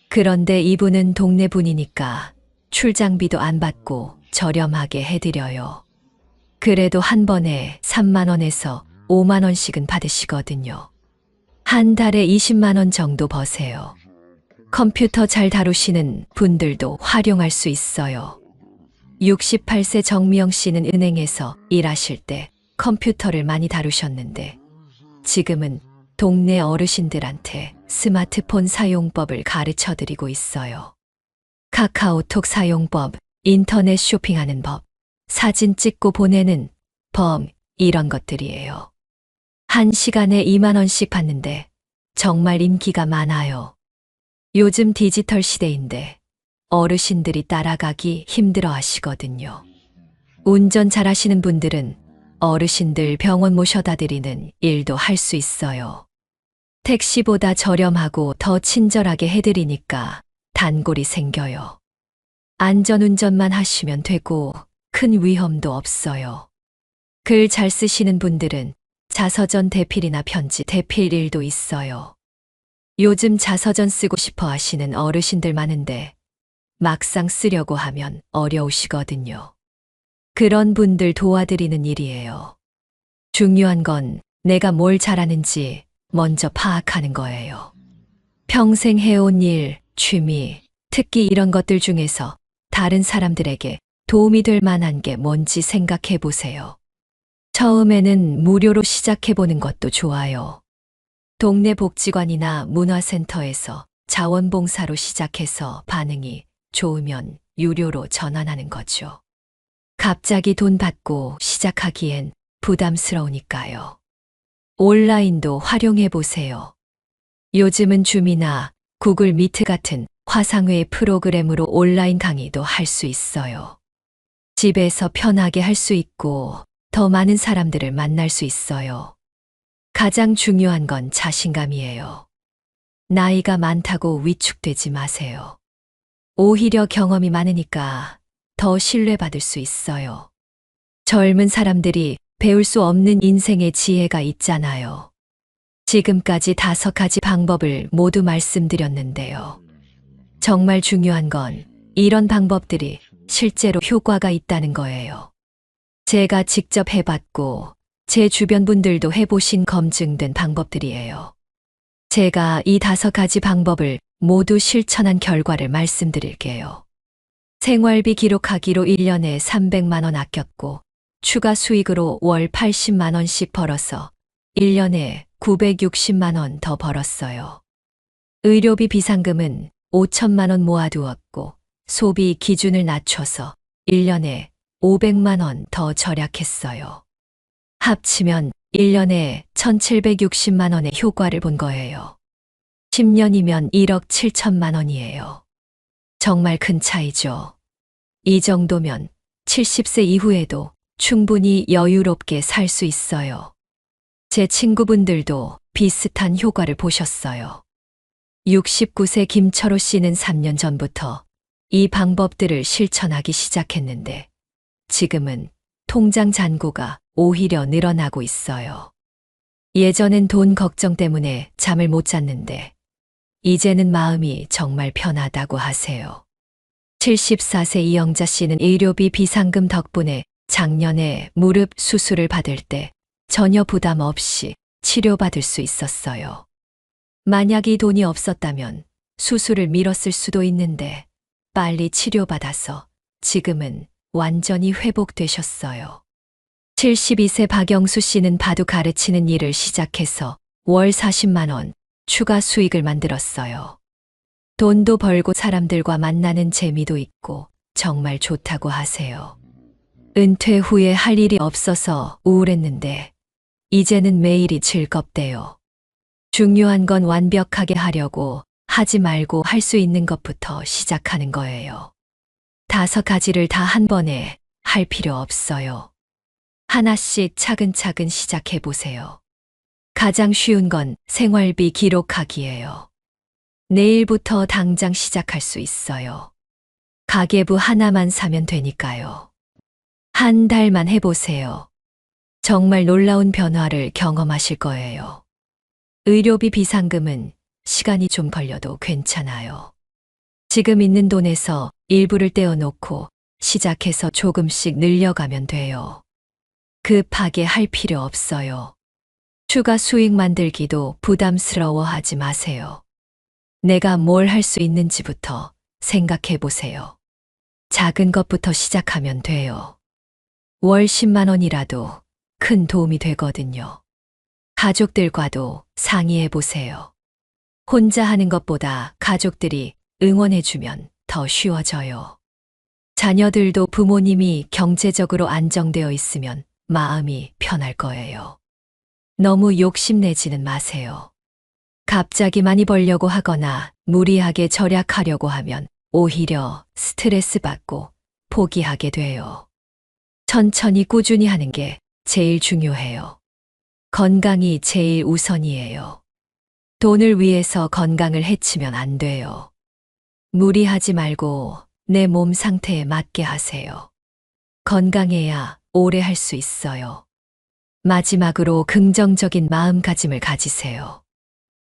그런데 이분은 동네 분이니까 출장비도 안 받고 저렴하게 해드려요. 그래도 한 번에 3만 원에서 5만 원씩은 받으시거든요. 한 달에 20만 원 정도 버세요. 컴퓨터 잘 다루시는 분들도 활용할 수 있어요. 68세 정미영 씨는 은행에서 일하실 때 컴퓨터를 많이 다루셨는데 지금은 동네 어르신들한테 스마트폰 사용법을 가르쳐 드리고 있어요. 카카오톡 사용법, 인터넷 쇼핑하는 법, 사진 찍고 보내는 법, 이런 것들이에요. 1시간에 2만 원씩 받는데 정말 인기가 많아요. 요즘 디지털 시대인데 어르신들이 따라가기 힘들어 하시거든요. 운전 잘하시는 분들은 어르신들 병원 모셔다 드리는 일도 할 수 있어요. 택시보다 저렴하고 더 친절하게 해드리니까 단골이 생겨요. 안전운전만 하시면 되고 큰 위험도 없어요. 글 잘 쓰시는 분들은 자서전 대필이나 편지 대필 일도 있어요. 요즘 자서전 쓰고 싶어 하시는 어르신들 많은데 막상 쓰려고 하면 어려우시거든요. 그런 분들 도와드리는 일이에요. 중요한 건 내가 뭘 잘하는지 먼저 파악하는 거예요. 평생 해온 일, 취미, 특기 이런 것들 중에서 다른 사람들에게 도움이 될 만한 게 뭔지 생각해 보세요. 처음에는 무료로 시작해 보는 것도 좋아요. 동네 복지관이나 문화센터에서 자원봉사로 시작해서 반응이 좋으면 유료로 전환하는 거죠. 갑자기 돈 받고 시작하기엔 부담스러우니까요. 온라인도 활용해 보세요. 요즘은 줌이나 구글 미트 같은 화상회의 프로그램으로 온라인 강의도 할 수 있어요. 집에서 편하게 할 수 있고 더 많은 사람들을 만날 수 있어요. 가장 중요한 건 자신감이에요. 나이가 많다고 위축되지 마세요. 오히려 경험이 많으니까 더 신뢰받을 수 있어요. 젊은 사람들이 배울 수 없는 인생의 지혜가 있잖아요. 지금까지 5가지 방법을 모두 말씀드렸는데요. 정말 중요한 건 이런 방법들이 실제로 효과가 있다는 거예요. 제가 직접 해봤고 제 주변 분들도 해보신 검증된 방법들이에요. 제가 이 5가지 방법을 모두 실천한 결과를 말씀드릴게요. 생활비 기록하기로 1년에 300만 원 아꼈고 추가 수익으로 월 80만 원씩 벌어서 1년에 960만 원 더 벌었어요. 의료비 비상금은 5천만 원 모아두었고 소비 기준을 낮춰서 1년에 500만 원 더 절약했어요. 합치면 1년에 1760만 원의 효과를 본 거예요. 10년이면 1억 7천만 원이에요. 정말 큰 차이죠. 이 정도면 70세 이후에도 충분히 여유롭게 살 수 있어요. 제 친구분들도 비슷한 효과를 보셨어요. 69세 김철호 씨는 3년 전부터 이 방법들을 실천하기 시작했는데 지금은 통장 잔고가 오히려 늘어나고 있어요. 예전엔 돈 걱정 때문에 잠을 못 잤는데 이제는 마음이 정말 편하다고 하세요. 74세 이영자 씨는 의료비 비상금 덕분에 작년에 무릎 수술을 받을 때 전혀 부담 없이 치료받을 수 있었어요. 만약 이 돈이 없었다면 수술을 미뤘을 수도 있는데 빨리 치료받아서 지금은 완전히 회복되셨어요. 72세 박영수 씨는 바둑 가르치는 일을 시작해서 월 40만 원 추가 수익을 만들었어요. 돈도 벌고 사람들과 만나는 재미도 있고 정말 좋다고 하세요. 은퇴 후에 할 일이 없어서 우울했는데 이제는 매일이 즐겁대요. 중요한 건 완벽하게 하려고 하지 말고 할 수 있는 것부터 시작하는 거예요. 5가지를 다 한 번에 할 필요 없어요. 하나씩 차근차근 시작해 보세요. 가장 쉬운 건 생활비 기록하기예요. 내일부터 당장 시작할 수 있어요. 가계부 하나만 사면 되니까요. 한 달만 해보세요. 정말 놀라운 변화를 경험하실 거예요. 의료비 비상금은 시간이 좀 걸려도 괜찮아요. 지금 있는 돈에서 일부를 떼어놓고 시작해서 조금씩 늘려가면 돼요. 급하게 할 필요 없어요. 추가 수익 만들기도 부담스러워 하지 마세요. 내가 뭘 할 수 있는지부터 생각해 보세요. 작은 것부터 시작하면 돼요. 월 10만 원이라도 큰 도움이 되거든요. 가족들과도 상의해 보세요. 혼자 하는 것보다 가족들이 응원해주면 더 쉬워져요. 자녀들도 부모님이 경제적으로 안정되어 있으면 마음이 편할 거예요. 너무 욕심내지는 마세요. 갑자기 많이 벌려고 하거나 무리하게 절약하려고 하면 오히려 스트레스 받고 포기하게 돼요. 천천히 꾸준히 하는 게 제일 중요해요. 건강이 제일 우선이에요. 돈을 위해서 건강을 해치면 안 돼요. 무리하지 말고 내 몸 상태에 맞게 하세요. 건강해야 오래 할 수 있어요. 마지막으로 긍정적인 마음가짐을 가지세요.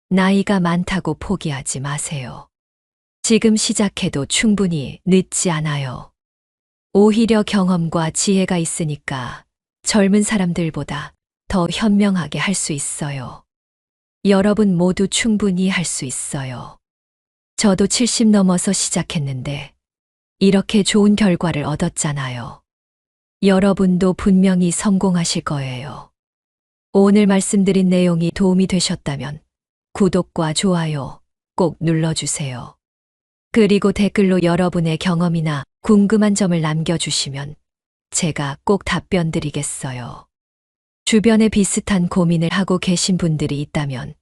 나이가 많다고 포기하지 마세요. 지금 시작해도 충분히 늦지 않아요. 오히려 경험과 지혜가 있으니까 젊은 사람들보다 더 현명하게 할 수 있어요. 여러분 모두 충분히 할 수 있어요. 저도 70 넘어서 시작했는데 이렇게 좋은 결과를 얻었잖아요. 여러분도 분명히 성공하실 거예요. 오늘 말씀드린 내용이 도움이 되셨다면 구독과 좋아요 꼭 눌러주세요. 그리고 댓글로 여러분의 경험이나 궁금한 점을 남겨주시면 제가 꼭 답변 드리겠어요. 주변에 비슷한 고민을 하고 계신 분들이 있다면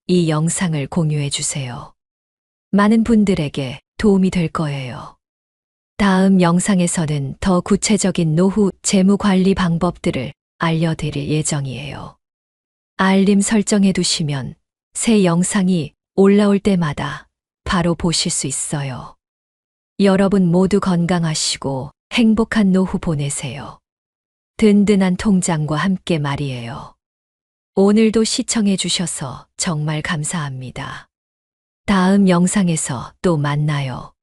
이 영상을 공유해 주세요. 많은 분들에게 도움이 될 거예요. 다음 영상에서는 더 구체적인 노후 재무 관리 방법들을 알려드릴 예정이에요. 알림 설정해 두시면 새 영상이 올라올 때마다 바로 보실 수 있어요. 여러분 모두 건강하시고 행복한 노후 보내세요. 든든한 통장과 함께 말이에요. 오늘도 시청해 주셔서 정말 감사합니다. 다음 영상에서 또 만나요.